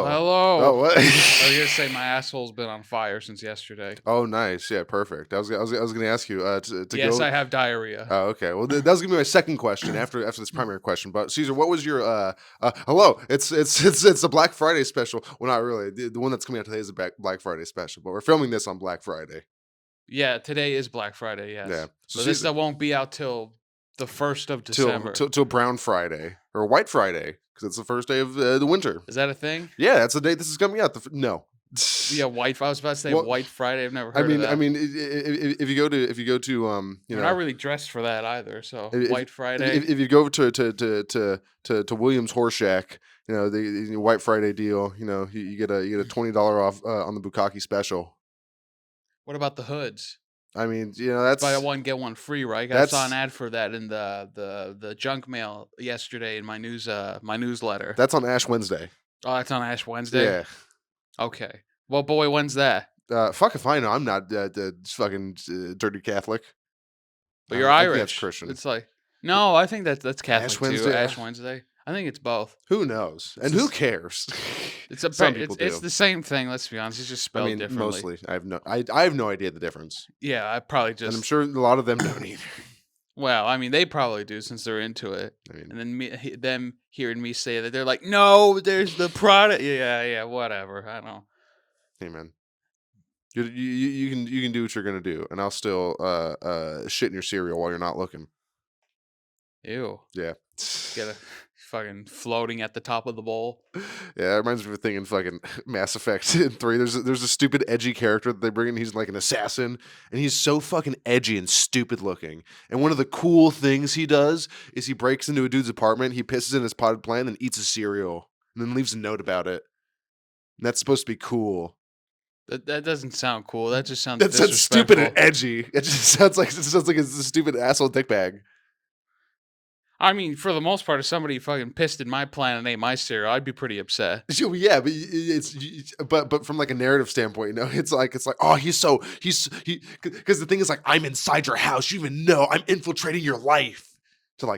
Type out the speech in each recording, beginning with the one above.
Hello. what? I was gonna say my asshole's been on fire since yesterday. Oh, nice. Yeah, perfect. I was going to ask you to Yes, go. I have diarrhea. Oh, okay. Well, that was gonna be my second question after this primary question. But Caesar, what was your hello? It's the Black Friday special. Well, not really. The one that's coming out today is the Black Friday special, but we're filming this on Black Friday. Yeah, today is Black Friday. Yeah. Yes, So but this Caesar, won't be out till the 1st of till December. till Brown Friday or White Friday because it's the first day of the winter. Is that a thing? Yeah, that's the date this is coming out. No. Yeah, White. I was about to say Well, White Friday. I've never heard of that. I mean, if you go to We're not really dressed for that either. So White Friday. If you go to Williams Horse Shack, the White Friday deal, you get a $20 off on the Bukkake special. What about the hoods? I mean, that's buy one get one free, right? I saw an ad for that in the junk mail yesterday in my newsletter. That's on Ash Wednesday. Oh, that's on Ash Wednesday. Yeah. Okay. Well, boy, when's that? Fuck if I know. I'm not fucking dirty Catholic. But you're Irish. That's Christian. It's like no, I think that's Catholic Ash Wednesday. too. Ash Wednesday. I think it's both. Who knows? And who cares? It's the same thing. Let's be honest. It's just spelled differently. Mostly. I have no idea the difference. Yeah, I probably just. And I'm sure a lot of them don't either. Well, I mean, they probably do since they're into it. I mean, and then them hearing me say that, they're like, "No, there's the product." Yeah, whatever. I don't know. Hey, man. You can do what you're gonna do, and I'll still shit in your cereal while you're not looking. Ew. Yeah. Get a fucking floating at the top of the bowl. Yeah, it reminds me of a thing in fucking Mass Effect 3. There's a stupid edgy character that they bring in. He's like an assassin, and he's so fucking edgy and stupid looking. And one of the cool things he does is he breaks into a dude's apartment, he pisses in his potted plant, and eats a cereal, and then leaves a note about it. And that's supposed to be cool. That doesn't sound cool. That just sounds. That sounds stupid and edgy. It just sounds like it's a stupid asshole dickbag. I mean, for the most part, if somebody fucking pissed in my plant and ate my cereal, I'd be pretty upset. Yeah, but from like a narrative standpoint, it's like oh because the thing is like I'm inside your house, you even know I'm infiltrating your life. So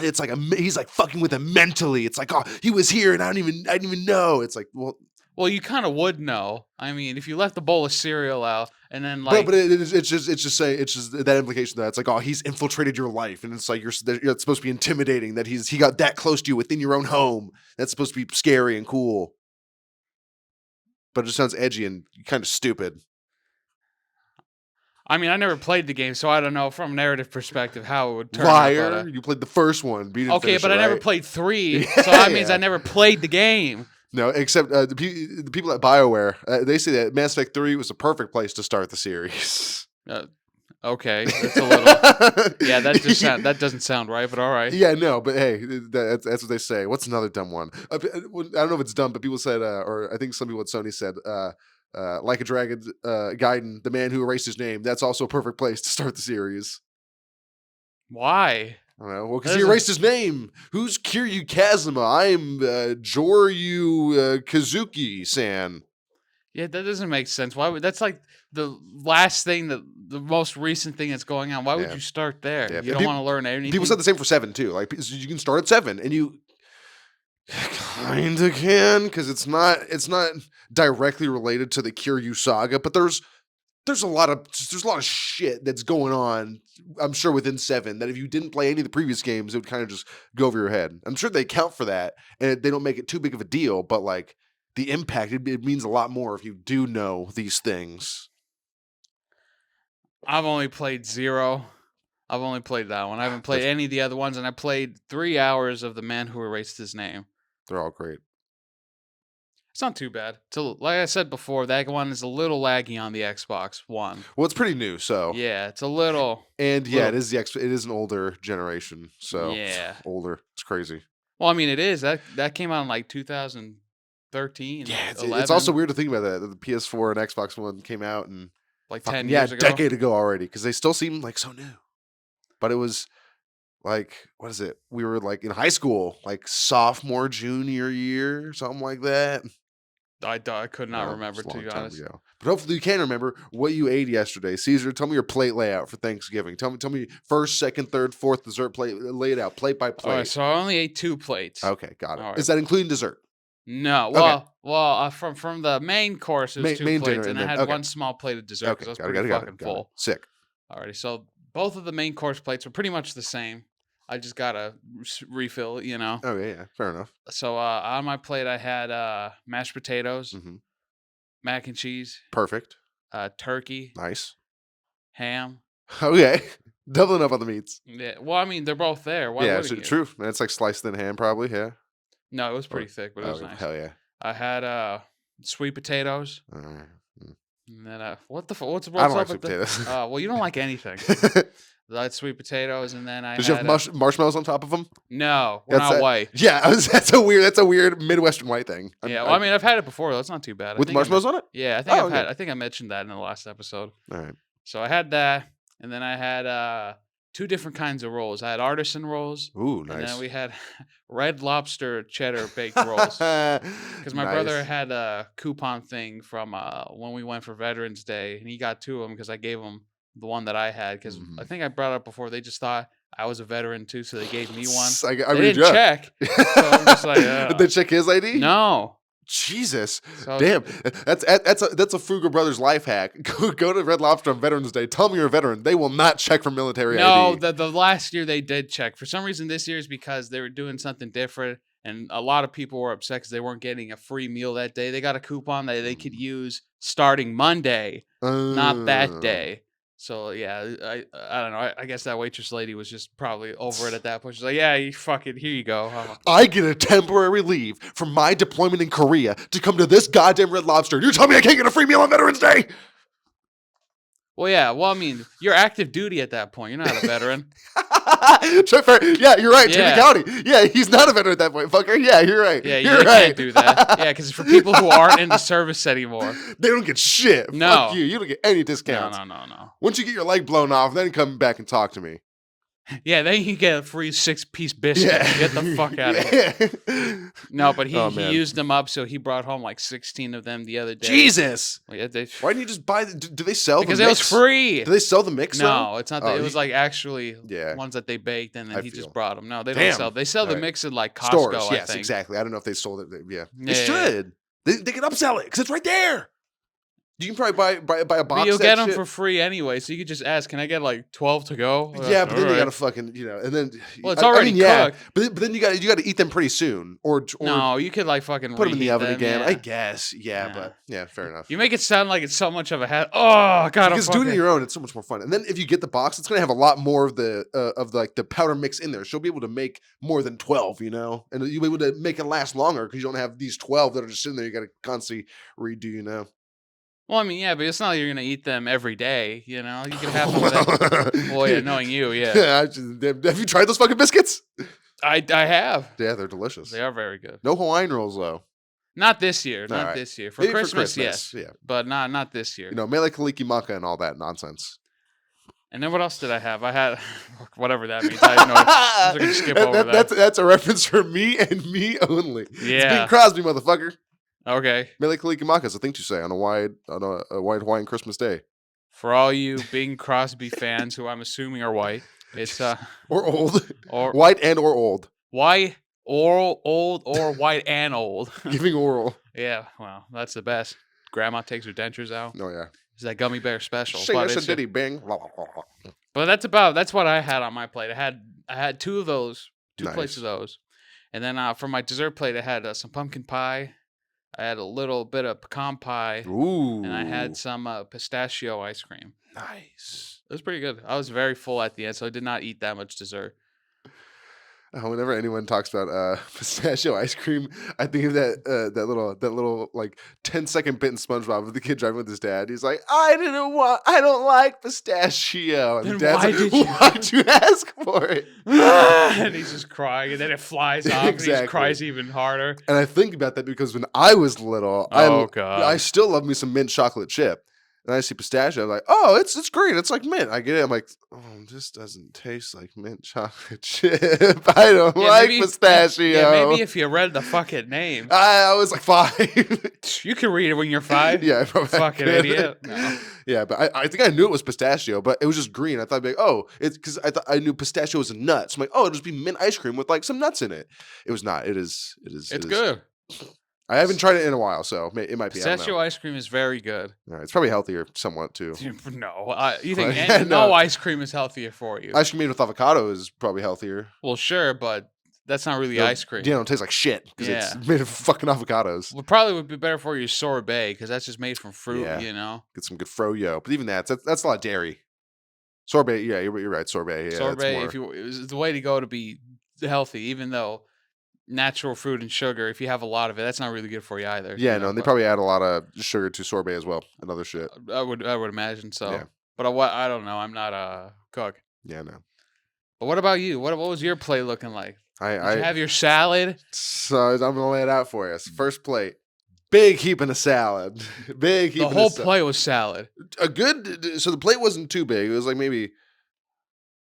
it's like he's like fucking with him mentally. It's like, oh, he was here and I didn't even know. It's like, well, you kind of would know. I mean, if you left the bowl of cereal out and then like, but it's just that implication that it's like, oh, he's infiltrated your life, and it's like it's supposed to be intimidating that he got that close to you within your own home. That's supposed to be scary and cool, but it just sounds edgy and kind of stupid. I mean, I never played the game, so I don't know from a narrative perspective how it would turn Liar! out. You played the first one. Okay, but I never played 3, so that means I never played the game. No, except the people at BioWare, they say that Mass Effect 3 was the perfect place to start the series. Okay, that's a little. Yeah, that doesn't sound right, but all right. Yeah, no, but hey, that's what they say. What's another dumb one? I don't know if it's dumb, but people said, or I think some people at Sony said, Like a Dragon, Gaiden, the man who erased his name. That's also a perfect place to start the series. Why? I don't know. Well, because he erased his name. Who's Kiryu Kazuma? I'm Joryu Kazuki-san. Yeah, that doesn't make sense. Why would that's like the last thing the most recent thing that's going on? Why would you start there? Yeah. You don't want to learn anything. People said the same for 7 too. Like you can start at 7, and you kinda can because it's not directly related to the Kiryu saga, but there's a lot of shit that's going on, I'm sure, within 7 that if you didn't play any of the previous games, it would kind of just go over your head. I'm sure they account for that, and they don't make it too big of a deal, but like the impact, it means a lot more if you do know these things. I've only played 0. I've only played that one. I haven't played any of the other ones, and I played 3 hours of The Man Who Erased His Name. They're all great. It's not too bad. Like I said before, that one is a little laggy on the Xbox One. Well, it's pretty new, so yeah, it's a little. And yeah, it is an older generation, so yeah, older. It's crazy. Well, I mean, it is that came out in like 2013. Yeah, it's also weird to think about that the PS4 and Xbox One came out and like 10 years ago, a decade ago already, because they still seem like so new. But it was like, what is it? We were like in high school, like sophomore, junior year, something like that. I could not remember, to be honest. Ago. But hopefully you can remember what you ate yesterday. Caesar, tell me your plate layout for Thanksgiving. Tell me first, second, third, fourth dessert plate. Lay it out plate by plate. All right, so I only ate 2 plates. Okay, got it. Right. Is that including dessert? No. Well, Well, from the main course, it was two Main plates, dinner, and and I then had okay, one small plate of dessert because okay, I was got it, pretty got it, fucking got it. full. Sick. Alrighty, so both of the main course plates were pretty much the same. I just got a refill, you know. Okay, yeah, fair enough. So on my plate, I had mashed potatoes, Hmm. mac and cheese, Perfect. turkey, Nice. ham. Okay, doubling up on the meats. Yeah, well, I mean, they're both there. Why Yeah, wouldn't you? true. And it's like sliced thin ham, probably. Yeah. No, it was Or, pretty thick, but it oh, was nice. hell yeah. I had sweet potatoes, Mm. and then what's I don't like up sweet with the? potatoes. Well, you don't like anything. I had sweet potatoes, and then I Does you had have marshmallows on top of them? no, we're That's not that. white. Yeah, that's a weird Midwestern white thing. Yeah, well, I mean, I've had it before. That's not too bad. with marshmallows on it. Yeah, I think Oh, I've had. okay. I think I mentioned that in the last episode. All right. So I had that, and then I had two different kinds of rolls. I had artisan rolls, Ooh, and then nice. we had Red Lobster cheddar baked rolls. Because my brother had a coupon thing from when we went for Veterans Day, and he got two of them because I gave him the one that I had. Because I think I brought it up before. They just thought I was a veteran too, so they gave me one. I They read didn't you up. check. So I'm just like, Did they check his ID? no. Jesus, So damn, that's a Frugal Brothers life hack. Go to Red Lobster on Veterans Day. Tell them you're a veteran. They will not check for military no, ID. the last year they did check. For some reason, this year is because they were doing something different, and a lot of people were upset because they weren't getting a free meal that day. They got a coupon that they could use starting Monday, not that day. So yeah, I don't know. I guess that waitress lady was just probably over it at that point. She's like, "Yeah, you fucking here you go." I get a temporary leave from my deployment in Korea to come to this goddamn Red Lobster. You tell me I can't get a free meal on Veterans Day? Well, yeah. Well, I mean, you're active duty at that point. You're not a veteran. Yeah, you're right. Yeah. Jimmy County. Yeah, he's not a veteran at that point, fucker. Yeah, you're right. Yeah, you're you right. can't do that. Yeah, because for people who aren't in the service anymore. They don't get shit. No. Fuck you. You don't get any discounts. No. Once you get your leg blown off, then come back and talk to me. Yeah, then you get a free 6-piece biscuit. Get the fuck out of here. No, but he used them up, so he brought home like 16 of them the other day. Jesus. Well, yeah, Why didn't you just buy do they sell because the it mix? was free. Do they sell the mix? No, it's not. Oh, It was like actually Yeah. ones that they baked, and then I he just feel. brought them. No, they Damn. don't sell. They sell the Alright. mix at like Costco. Stores? I Yes, think. exactly. I don't know if they sold it. Yeah, they Yeah, should. They can upsell it because it's right there. You can probably buy a box. But you'll that get them shit. for free anyway, so you could just ask, "Can I get like 12 to go?" Yeah, but then you Alright. gotta fucking and then Well, it's already cooked. But then you gotta eat them pretty soon, or No, you could like fucking put them in the reheat oven them, again. yeah. I guess, yeah, Yeah. but yeah, fair enough. You make it sound like it's so much of a oh god, Because doing it your own, it's so much more fun. And then if you get the box, it's gonna have a lot more of the the powder mix in there. She'll be able to make more than 12, and you'll be able to make it last longer because you don't have these 12 that are just sitting there. You gotta constantly redo, Well, I mean, yeah, but it's not like you're gonna eat them every day. You can have them. With well, yeah, knowing you, yeah. Have you tried those fucking biscuits? I have. Yeah, they're delicious. They are very good. No Hawaiian rolls though. Not this year. All Not right. this year. For Maybe Christmas, yes. yeah. But not this year. Mele Kaliki Maka and all that nonsense. And then what else did I have? I had whatever that means. I have no I'm just gonna skip over that. That's a reference for me and me only. It's Yeah. Bing Crosby, motherfucker. Okay. Mele Kaliki Maka is a thing to say on a white Hawaiian Christmas day. For all you Bing Crosby fans who I'm assuming are white, it's Or old. or White and or old. white or old or white and old. Giving oral. Yeah, well, that's the best. Grandma takes her dentures out. Oh yeah. It's that gummy bear special. Sing But, us a it's ditty, Bing. but that's what I had on my plate. I had two of those, two plates of those, and then for my dessert plate, I had some pumpkin pie. I had a little bit of pecan pie, Ooh. and I had some pistachio ice cream. Nice. It was pretty good. I was very full at the end, so I did not eat that much dessert. Whenever anyone talks about pistachio ice cream, I think of that little like 10-second bit in SpongeBob of the kid driving with his dad. He's like, I don't like pistachio. And the Then dad's like, why'd you ask for it? And he's just crying, and then it flies off, and Exactly. he cries even harder. And I think about that because when I was little, God. I still love me some mint chocolate chip. And I see pistachio, I'm like, oh, it's green. It's like mint. I get it. I'm like, oh, this doesn't taste like mint chocolate chip. I don't like pistachio. Yeah, maybe if you read the fucking name. I was like 5. You can read it when you're 5. Yeah, probably Fucking could. idiot. No. Yeah, but I think I knew it was pistachio, but it was just green. I thought, like, oh, it's because I knew pistachio was a nut. So I'm like, oh, it'll just be mint ice cream with like some nuts in it. It was not. It is. It's good. I haven't tried it in a while, so it might be. I don't Pistachio know. ice cream is very good. All right, it's probably healthier somewhat too. No, you think Yeah, no no. ice cream is healthier for you? Ice cream made with avocado is probably healthier. Well, sure, but that's not really ice cream. Yeah, it tastes like shit because Yeah. it's made of fucking avocados. What probably would be better for you is sorbet because that's just made from fruit. Yeah. You know, Get some good froyo, but even that's a lot of dairy. Sorbet, yeah, you're right. Sorbet, yeah, sorbet. more. If you is the way to go to be healthy, even though natural fruit and sugar, if you have a lot of it, that's not really good for you either. Yeah, you know, no, and they but probably add a lot of sugar to sorbet as well and other shit. I would imagine so. Yeah. But I don't know. I'm not a cook. Yeah, no. But what about you? What was your plate looking like? Did you I have your salad? so I'm gonna lay it out for you. First plate, big heaping of salad, big heaping. The whole of plate was salad. a good. So the plate wasn't too big. It was like maybe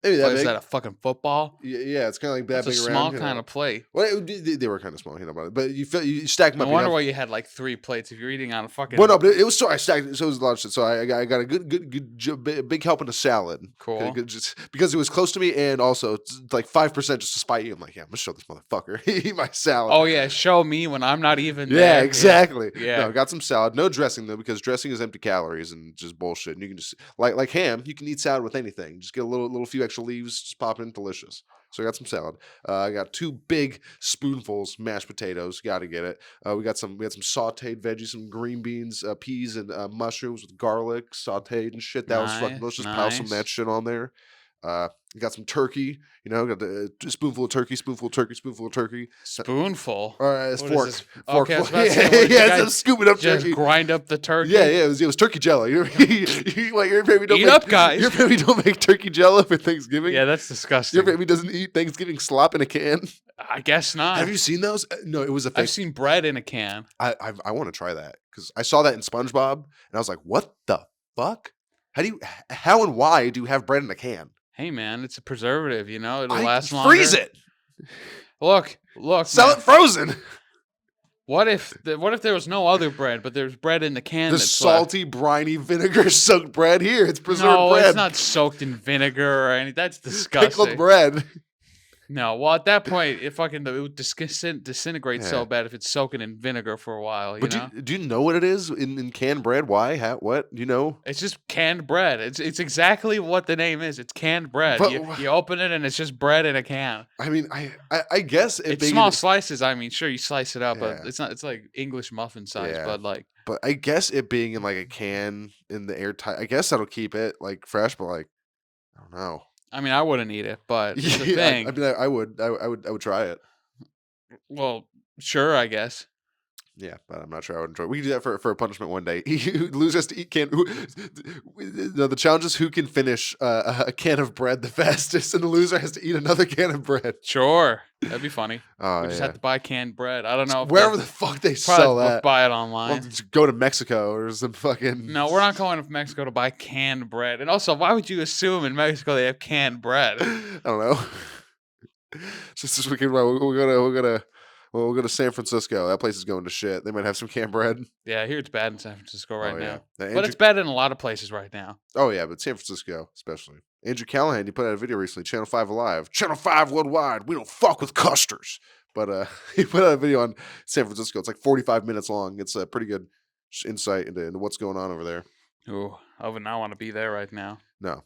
that What is big. that? A fucking football? Yeah, it's kind of like that That's a big small around. kind of plate. Well, they were kind of small, but you stack them No up. You wonder have- why you had like 3 plates if you're eating on a fucking. Well, no, but it was so I stacked. So it was a lot of shit. So I got a big helping of salad. Cool. Just because it was close to me, and also it's like 5% just to spite you. I'm like, yeah, I'm gonna show this motherfucker eat my salad. Oh yeah, show me when I'm not even. yeah, there. exactly. Yeah. No, got some salad. No dressing though, because dressing is empty calories and just bullshit. And you can just like ham, you can eat salad with anything. Just get a little few extra leaves, just pop in, delicious. So I got some salad. I got 2 big spoonfuls mashed potatoes. Got to get it. We had some sautéed veggies, some green beans, peas, and mushrooms with garlic sautéed and shit. That was fucking delicious. Pile some of that shit on there. We got some turkey. You know, got the spoonful of turkey, spoonful of turkey, spoonful of turkey. Spoonful. It's What fork. is this? Fork. Okay, I was fork. about to say, what did the yeah, guy it's scooping up Just turkey. grind up the turkey. Yeah, it was turkey jello. Your family don't Eat make, up, guys. Your family don't make turkey jello for Thanksgiving. Yeah, that's disgusting. Your family doesn't eat Thanksgiving slop in a can. I guess not. Have you seen those? No, it was a fake. I've seen bread in a can. I want to try that because I saw that in SpongeBob and I was like, what the fuck? How and why do you have bread in a can? Hey man, it's a preservative. You know, it'll last longer. Freeze it. Look. Sell man. it frozen. What if there was no other bread, but there's bread in the can? The that's salty, briny, vinegar-soaked bread here. It's preserved no, bread. it's not soaked in vinegar or anything. That's disgusting. Pickled bread. No, well, at that point, it would disintegrate Yeah. so bad if it's soaking in vinegar for a while. You know, Do you know what it is in canned bread? Why? What? Do you know? it's just canned bread. It's exactly what the name is. It's canned bread. But You open it and it's just bread in a can. I mean, I guess It's small slices. I mean, sure, you slice it up, Yeah. but it's not. It's like English muffin size, Yeah. but like. But I guess it being in like a can in the airtight, I guess that'll keep it like fresh. But like, I don't know. I mean, I wouldn't eat it, but it's a thing. I mean, I would try it. Well, sure, I guess. Yeah, but I'm not sure I would enjoy it. We can do that for a punishment one day. Loser has to eat the challenge is who can finish a can of bread the fastest, and the loser has to eat another can of bread. Sure, that'd be funny. Oh, We just yeah. have to buy canned bread. I don't know. If Wherever the fuck they sell probably that. buy it Well, online. just go to Mexico or some fucking. No, we're not going to Mexico to buy canned bread. And also, why would you assume in Mexico they have canned bread? I don't know. Just this weekend, we'll go to San Francisco. That place is going to shit. They might have some canned bread. Yeah, here it's bad in San Francisco right Oh, now. yeah. But it's bad in a lot of places right now. Oh yeah, but San Francisco especially. Andrew Callahan, he put out a video recently. Channel 5 Alive, Channel 5 worldwide. We don't fuck with custers. But he put out a video on San Francisco. It's like 45 minutes long. It's a pretty good insight into what's going on over there. Ooh, I would not want to be there right now. No,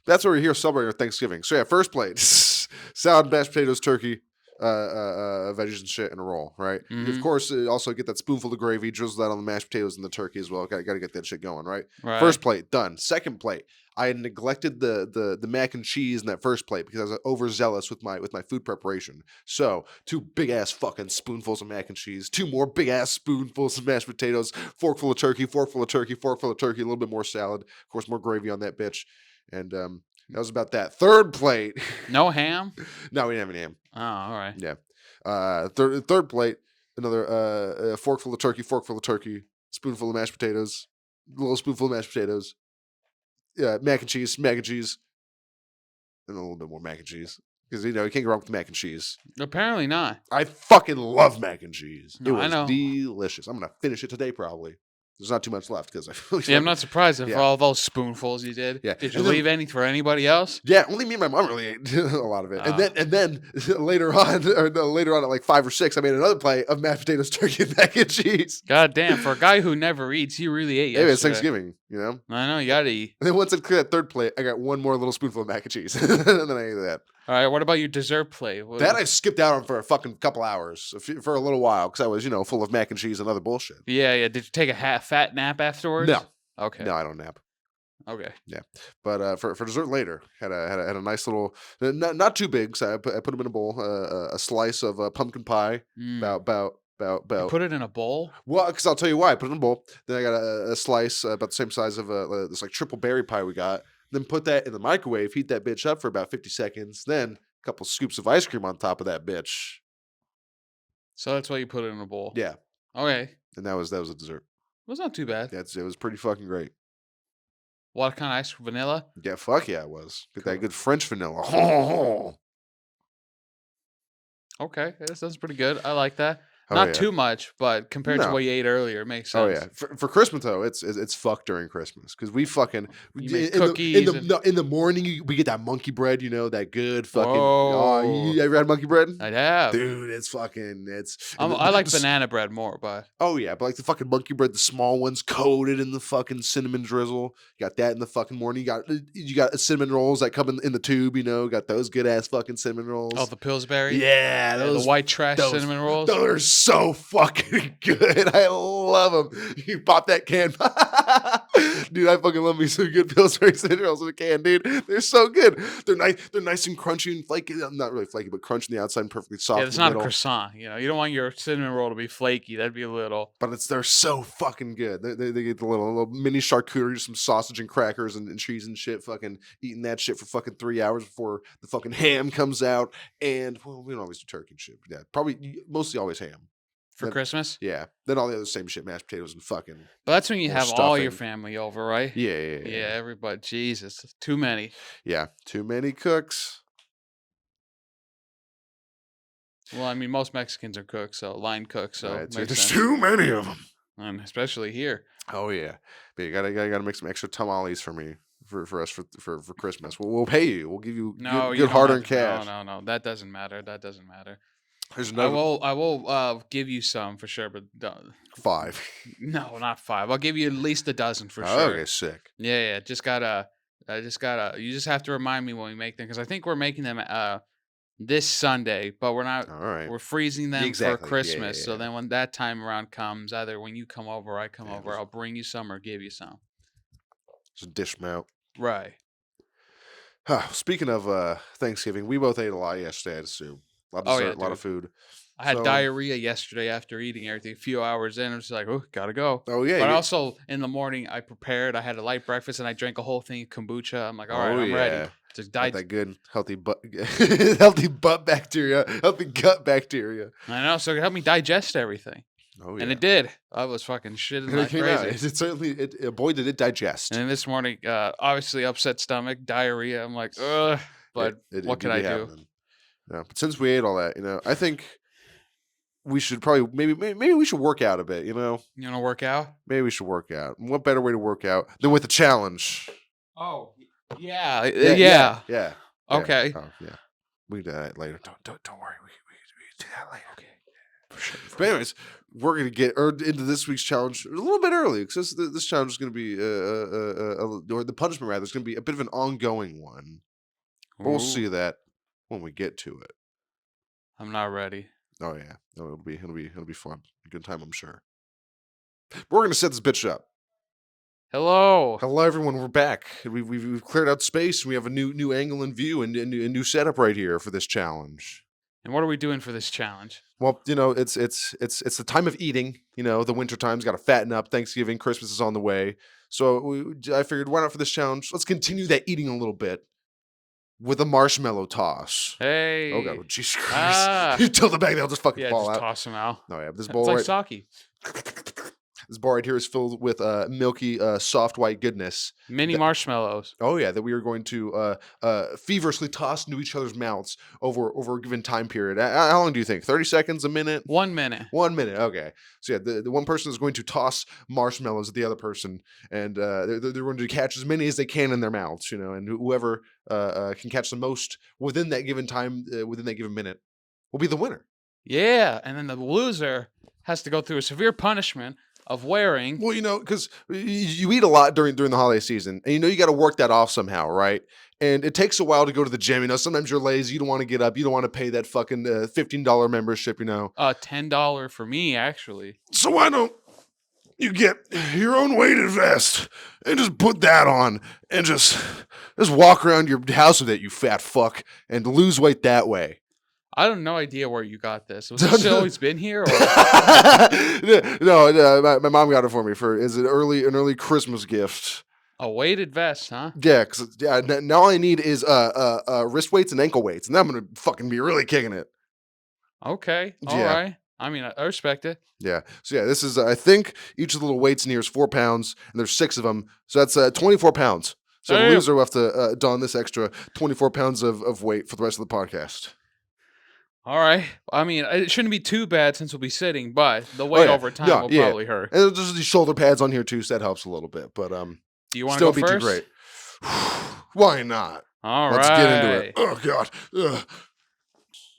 that's where we're here celebrating our Thanksgiving. So yeah, first plate: salad, mashed potatoes, turkey, veggies and shit in a roll. Right. Mhm. Of course, also get that spoonful of gravy, drizzle that on the mashed potatoes and the turkey as well. Got to get that shit going. Right. Right. First plate done. Second plate, I had neglected the mac and cheese in that first plate because I was overzealous with my food preparation. So 2 big ass fucking spoonfuls of mac and cheese, 2 more big ass spoonfuls of mashed potatoes, forkful of turkey, forkful of turkey, forkful of turkey, a little bit more salad, of course more gravy on that bitch, and that was about that. Third plate, No ham? no, we didn't have any ham. Oh, all right. Yeah. Third plate, another forkful of turkey, spoonful of mashed potatoes, a little spoonful of mashed potatoes. Yeah, mac and cheese, and a little bit more mac and cheese. Because, you can't go wrong with mac and cheese. Apparently not. I fucking love mac and cheese. No, It I was know. delicious. I'm going to finish it today, probably. There's not too much left because I feel like Yeah, I'm not surprised if Yeah. all those spoonfuls you did. Yeah. Did you And then- leave any for anybody else? Yeah, only me and my mom really ate a lot of it. Ah. And then later on, or no, later on at like 5 or 6, I made another plate of mashed potatoes, turkey, and mac and cheese. God damn, for a guy who never eats, you really ate Hey, it's yesterday. Thanksgiving, you know? I know, you gotta eat. And then once I cleared that third plate, I got one more little spoonful of mac and cheese. And then I ate that. All right, what about your dessert plate? That I skipped out on for a fucking couple hours, for a little while, because I was, full of mac and cheese and other bullshit. Yeah. Did you take a fat nap afterwards? No. Okay. No, I don't nap. Okay. But for dessert later, had a nice little, not too big, so I put them in a bowl. A slice of pumpkin pie, about. You put it in a bowl? Well, because I'll tell you why. I put it in a bowl. Then I got a slice about the same size of this like triple berry pie we got. Then put that in the microwave, heat that bitch up for about 50 seconds. Then a couple scoops of ice cream on top of that bitch. So that's why you put it in a bowl. Yeah, Okay. and that was a dessert. It was not too bad. It was pretty fucking great. What kind of ice cream? Vanilla? Yeah, fuck yeah, it was. Get that Cool. good French vanilla. Okay. That sounds pretty good. I like that. Oh, Not yeah. too much, but compared to No. what you ate earlier, it makes Oh sense. yeah, for Christmas though, it's fucked during Christmas because we fucking You make in cookies in the morning we get that monkey bread, that good fucking. Whoa. You ever had monkey bread? I'd have. Dude, it's fucking I like banana bread more, but Oh yeah, but like the fucking monkey bread, the small ones coated in the fucking cinnamon drizzle. You got that in the fucking morning. You got cinnamon rolls that come in the tube. Got those good ass fucking cinnamon rolls. oh, the Pillsbury? Yeah, The white trash those- cinnamon rolls? Those are so fucking good. I love them. You pop that can. Dude, I fucking love me some good Pillsbury cinnamon rolls in a can, dude. They're so good. They're nice and crunchy and flaky. Not really flaky, but crunchy on the outside and perfectly soft. Yeah, it's in the not a middle. croissant. You don't want your cinnamon roll to be flaky. That'd be a little. But they're so fucking good. They get the little mini charcuterie, some sausage and crackers and cheese and shit. Fucking eating that shit for fucking 3 hours before the fucking ham comes out. And well, we don't always do turkey and shit. But yeah, probably mostly always ham. For Then- Christmas? Yeah. Then all the other same shit, mashed potatoes and fucking. But that's when you More have all your stuffing. family over, right? Yeah. Yeah, everybody. Jesus. Too many. Yeah. Too many cooks. Well, I mean, most Mexicans are cooks, so line cooks, so Right, it so makes there's sense. too many of them. And especially here. Oh yeah. But you gotta make some extra tamales for me. For us for Christmas. We'll pay you. We'll give you No, good you don't hard-earned have to- cash. No. That doesn't matter. That doesn't matter. There's I another will give you some for sure, but 5. no, not 5. I'll give you at least a dozen for Oh, sure. okay, sick. Yeah. You just have to remind me when we make them because I think we're making them this Sunday, but we're not. All right. We're freezing them Exactly. for Yeah, Christmas. yeah, So yeah. then when that time around comes, either when you come over or I come Yeah, over, let's- I'll bring you some or give you some. Just dish them out. Right. Speaking of Thanksgiving, we both ate a lot yesterday, I'd assume. A lot of Oh, dessert, yeah, a lot of dude. food. I had So- diarrhea yesterday after eating everything. A few hours in, I was like, oh, gotta go. Oh yeah. But you- also in the morning, I prepared. I had a light breakfast and I drank a whole thing of kombucha. I'm like, all right, Oh, I'm yeah. ready. Just got died. that good healthy butt healthy butt bacteria, healthy gut bacteria. I know, so it helped me digest everything, Oh yeah. and it did. I was fucking shitting And like it came out. crazy. It certainly boy did it digest. And then this morning, obviously upset stomach, diarrhea. I'm like, ugh. But what can I do? Happening. Yeah, but since we ate all that, I think we should probably maybe we should work out a bit. You want to work out? Maybe we should work out. And what better way to work out than with a challenge? Oh, yeah. Yeah. Okay. Oh, yeah. We can do that later. Don't worry. We can do that later. Okay. For sure. But anyways, we're gonna get into this week's challenge a little bit early because this challenge is gonna be or the punishment rather is gonna be a bit of an ongoing one. But we'll Ooh, see that when we get to it. I'm not ready. Oh yeah, no, it'll be fun, a good time, I'm sure. We're gonna set this bitch up. Hello. Hello, everyone. We're back. We've cleared out space. And we have a new angle and view and a new setup right here for this challenge. And what are we doing for this challenge? Well, it's the time of eating. The winter time's got to fatten up. Thanksgiving, Christmas is on the way. So I figured, why not for this challenge? Let's continue that eating a little bit with a marshmallow toss. Hey. Oh god, Jesus Christ! Ah. You tilt the bag, they'll just fucking Yeah, fall just out. toss them out. Oh yeah, this It's bowl like right. sake. This bar right here is filled with milky, soft white goodness. Mini marshmallows. Oh yeah, that we are going to feverishly toss into each other's mouths over a given time period. How long do you think? 30 seconds, a minute? 1 minute. 1 minute. Okay. So yeah, the one person is going to toss marshmallows at the other person, and they're going to catch as many as they can in their mouths, and whoever can catch the most within that given time, within that given minute, will be the winner. Yeah, and then the loser has to go through a severe punishment of wearing. Well, because you eat a lot during the holiday season, and you got to work that off somehow, right? And it takes a while to go to the gym. Sometimes you're lazy, you don't want to get up, you don't want to pay that fucking $15 membership, $10 for me, actually. So why don't you get your own weighted vest and just put that on and just walk around your house with it, you fat fuck, and lose weight that way? I have no idea where you got this. Was this always been here? Or? No, my mom got it for me as an early Christmas gift. A weighted vest, huh? Yeah, because now all I need is wrist weights and ankle weights, and then I'm gonna fucking be really kicking it. Okay, all right. I mean, I respect it. Yeah. So yeah, this is I think each of the little weights in here is 4 pounds, and there's 6 of them, so that's 24 pounds. So the loser will have to don this extra 24 pounds of weight for the rest of the podcast. All right. I mean, it shouldn't be too bad since we'll be sitting, but the weight over time will probably hurt. And there's these shoulder pads on here too, so that helps a little bit. But do you want to go first? Still be too great. Why not? Let's get into it. Oh God. Ugh.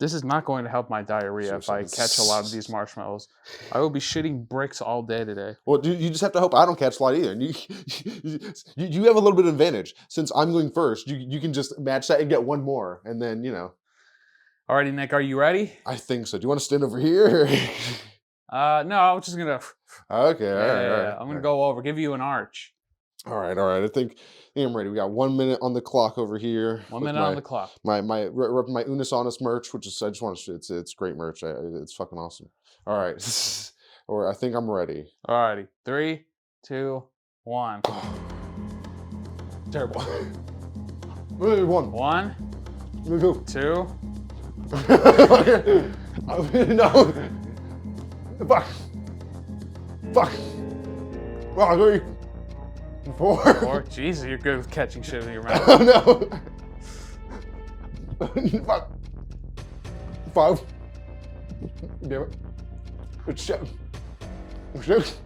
This is not going to help my diarrhea if I catch a lot of these marshmallows. I will be shitting bricks all day today. Well, you just have to hope I don't catch a lot either. And you have a little bit of advantage since I'm going first. You can just match that and get one more, and then Alrighty, Nick, are you ready? I think so. Do you want to stand over here? No, I'm just gonna. Okay, all right. I'm gonna go over, give you an arch. All right. I think I'm ready. We got 1 minute on the clock over here. 1 minute on the clock. My repping my Unis Honest merch, which is I just want to. It's great merch. It's fucking awesome. All right, or I think I'm ready. Alrighty, 3, 2, 1. Terrible. 1. 1, 2. No. Fuck. 3, 4. Jesus, you're good with catching shit in your mouth. Oh no. Fuck. 5. Damn it. It's 7. 6.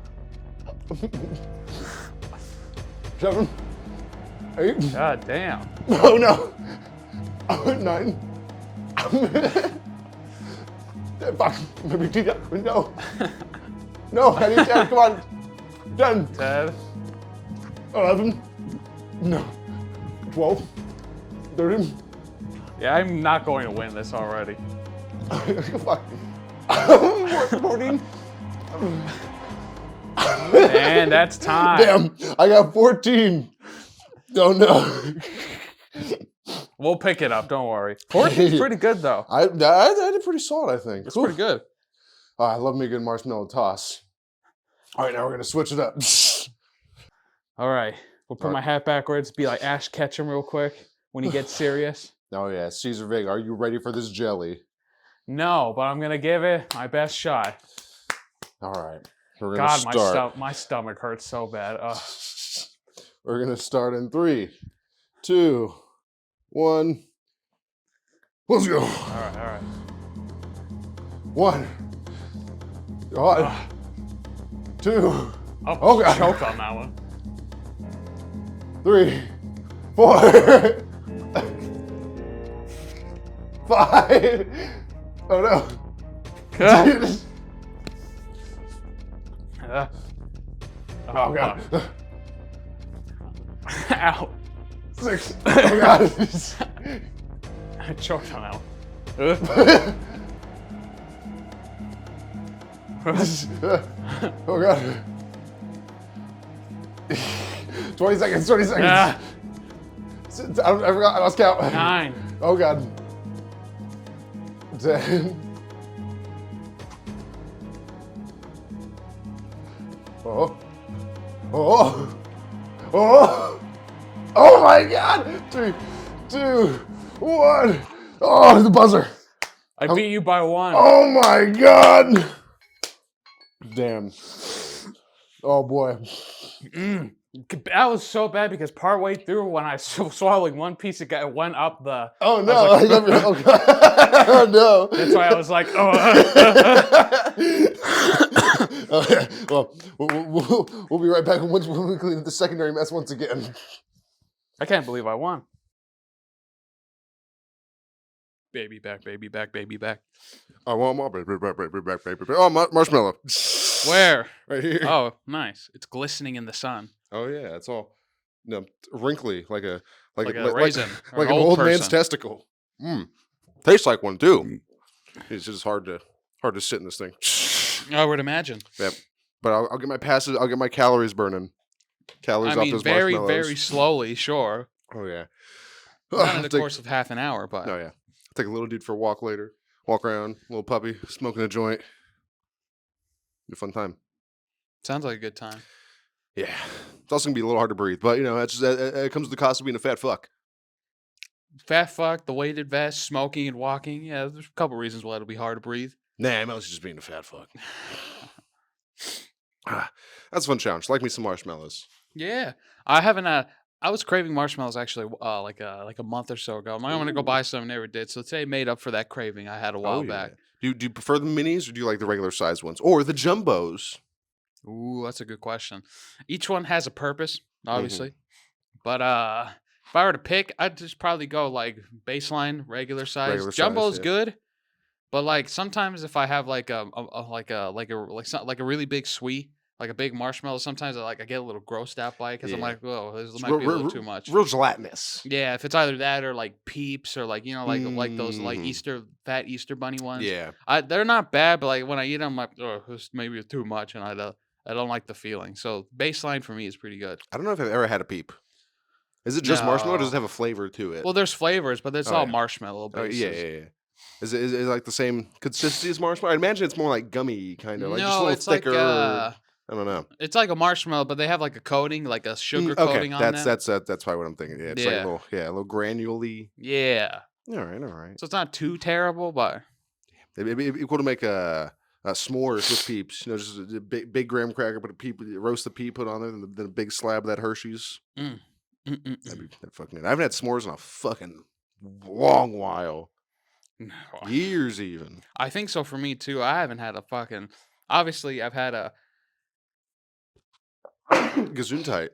7. 8. God damn. Oh no. 9. Fuck. No. No, I need 10. Come on. 10. 10. 11. No. 12. 13. Yeah, I'm not going to win this already. Fuck. 14. And that's time. Damn, I got 14. Oh no. We'll pick it up, don't worry. 14's pretty good though. I did pretty solid, I think. It's pretty good. Oh, I love me a good marshmallow toss. All right, now we're gonna switch it up. All right, we'll put my hat backwards, be like Ash Ketchum real quick when he gets serious. Oh yeah, Caesar Vega, are you ready for this jelly? No, but I'm gonna give it my best shot. All right, we're gonna start. My stomach hurts so bad. We're gonna start in 3, 2, 1. Let's go. All right. 1. God. 2. Oh God. Choke on that one. 3, 4. 5. Oh no. Oh God. Ow. 6. Oh God. I choked on that one. Oh God. 20 seconds. 20 seconds. Ah. I forgot. I lost count. 9. Oh God. 10. Oh my God. 3, 2, 1. Oh, the buzzer. I beat you by 1. Oh my God. Damn. Oh boy. That was so bad because partway through, when I swallowed one piece, it went up the. Oh no! I was like, Oh, God. Oh no! That's why I was like, Okay, well, we'll be right back when we clean up the secondary mess once again. I can't believe I won. Baby back, baby back, baby back. I want my baby back, baby back, baby back. Oh, marshmallow. Where? Right here. Oh, nice. It's glistening in the sun. Oh yeah, it's all wrinkly, like a raisin, or like an an old old man's person. testicle. Tastes like one too. It's just hard to sit in this thing. I would imagine. Yep. But I'll get my passes. I'll get my calories burning. Calories off those very, marshmallows. very slowly, sure. Oh yeah. Not in the course of half an hour, but. Oh yeah. Take a little dude for a walk later. Walk around, little puppy, smoking a joint. Be a fun time. Sounds like a good time. Yeah. It's also gonna be a little hard to breathe, but it comes with the cost of being a fat fuck. Fat fuck, the weighted vest, smoking and walking. Yeah, there's a couple reasons why it'll be hard to breathe. Nah, mostly just being a fat fuck. That's a fun challenge. Like me some marshmallows. Yeah, I haven't. I was craving marshmallows actually, like a month or so ago. I'm gonna go buy some. Never did. So today made up for that craving I had a while back. Do you prefer the minis or do you like the regular size ones or the jumbos? Ooh, that's a good question. Each one has a purpose, obviously, but if I were to pick, I'd just probably go like baseline regular size. Regular size, Jumbo's yeah. good, but like sometimes if I have like a really big sweet, like a big marshmallow, sometimes I get a little grossed out by it because I'm Yeah. like, whoa, this It's might be a little too much. Real gelatinous. Yeah, if it's either that or like Peeps or like like those like Mhm. fat Easter bunny ones. Yeah. They're not bad, but like when I eat them, I'm like, oh, this maybe too much, and I don't like the feeling. So baseline for me is pretty good. I don't know if I've ever had a peep. Is it just marshmallow or does it No. have a flavor to it? Well, there's flavors, but it's Oh, all yeah. marshmallow Oh, bases. yeah. Is it like the same consistency as marshmallow? I imagine it's more like gummy, kind of like just a No, little it's like thicker. I don't know. it's like a marshmallow, but they have like a coating, like a sugar Okay, coating on them. that's probably what I'm thinking. Yeah, it's like Yeah. a little granule-y. Yeah. All right. So it's not too terrible, but It'd be cool to make a s'mores with Peeps. You know, just a big graham cracker, put a peep, roast the peep, put on there, then a big slab of that Hershey's. That'd fucking good. I haven't had s'mores in a fucking long while. No. Years even. I think so for me too. I haven't had a fucking. Obviously, I've had a. Gesundheit.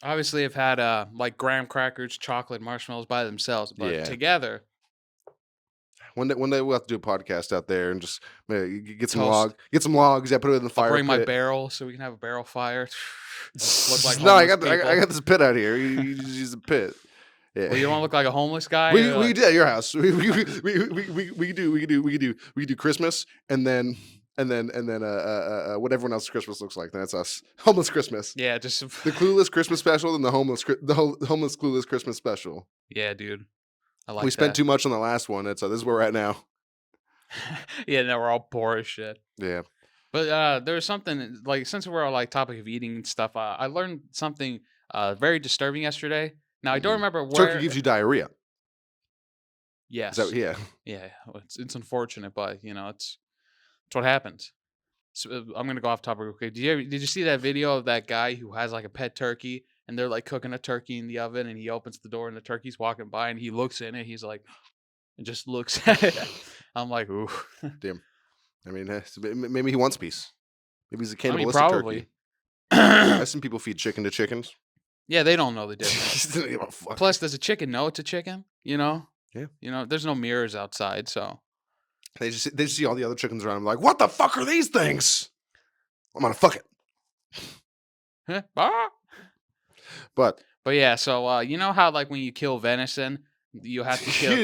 Obviously, I've had like graham crackers, chocolate marshmallows by themselves, but Yeah. together. One day we'll have to do a podcast out there and just get some Toast. logs. Yeah, put it in the fire. I'll bring my pit. barrel so we can have a barrel fire. Look like No, I homeless got people. this pit out here. You just use the pit. Yeah. Well, you don't want to look like a homeless guy. We did at your house. We could do Christmas and then what everyone else's Christmas looks like. That's us. Homeless Christmas. Yeah, just The clueless Christmas special and the homeless clueless Christmas special. yeah, dude. I like We spent that. too much on the last one. This is where we're at now. Yeah, no, we're all poor as shit. Yeah. But there was something like since we're on like topic of eating and stuff, I learned something very disturbing yesterday. Now I don't remember where. Turkey gives you diarrhea. Yes. Yeah. Yeah, it's unfortunate, but it's what happens. So I'm gonna go off topic. Okay, did you see that video of that guy who has like a pet turkey and they're like cooking a turkey in the oven and he opens the door and the turkey's walking by and he looks in it. He's like, and just looks at it. I'm like, ooh. Damn. I mean, maybe he wants peace. Maybe he's a I mean, cannibalistic probably. turkey. I've seen people feed chicken to chickens. Yeah, they don't know the difference. Fuck. Plus, does a chicken know it's a chicken? Yeah. There's no mirrors outside, so. They just see all the other chickens around. I'm like, what the fuck are these things? I'm gonna fuck it. Ah! But yeah, so you know how like when you kill venison, you have to kill.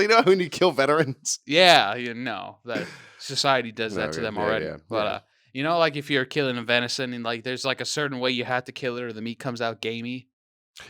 you know when you kill veterans. Yeah, that society does that to No, them yeah, already. yeah, But like if you're killing a venison and like there's like a certain way you have to kill it or the meat comes out gamey.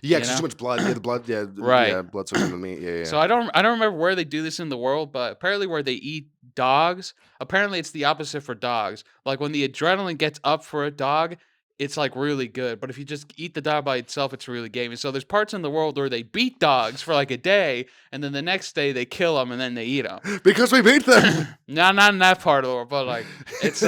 Yeah, because too much blood. Yeah, the blood. Yeah, Right. Yeah, blood soaks in the meat. Yeah. So I don't remember where they do this in the world, but apparently where they eat dogs, apparently it's the opposite for dogs. Like when the adrenaline gets up for a dog, it's like really good. But if you just eat the dog by itself, it's really gamey. So there's parts in the world where they beat dogs for like a day, and then the next day they kill them and then they eat them. Because we beat them. No, not in that part of the world, but like it's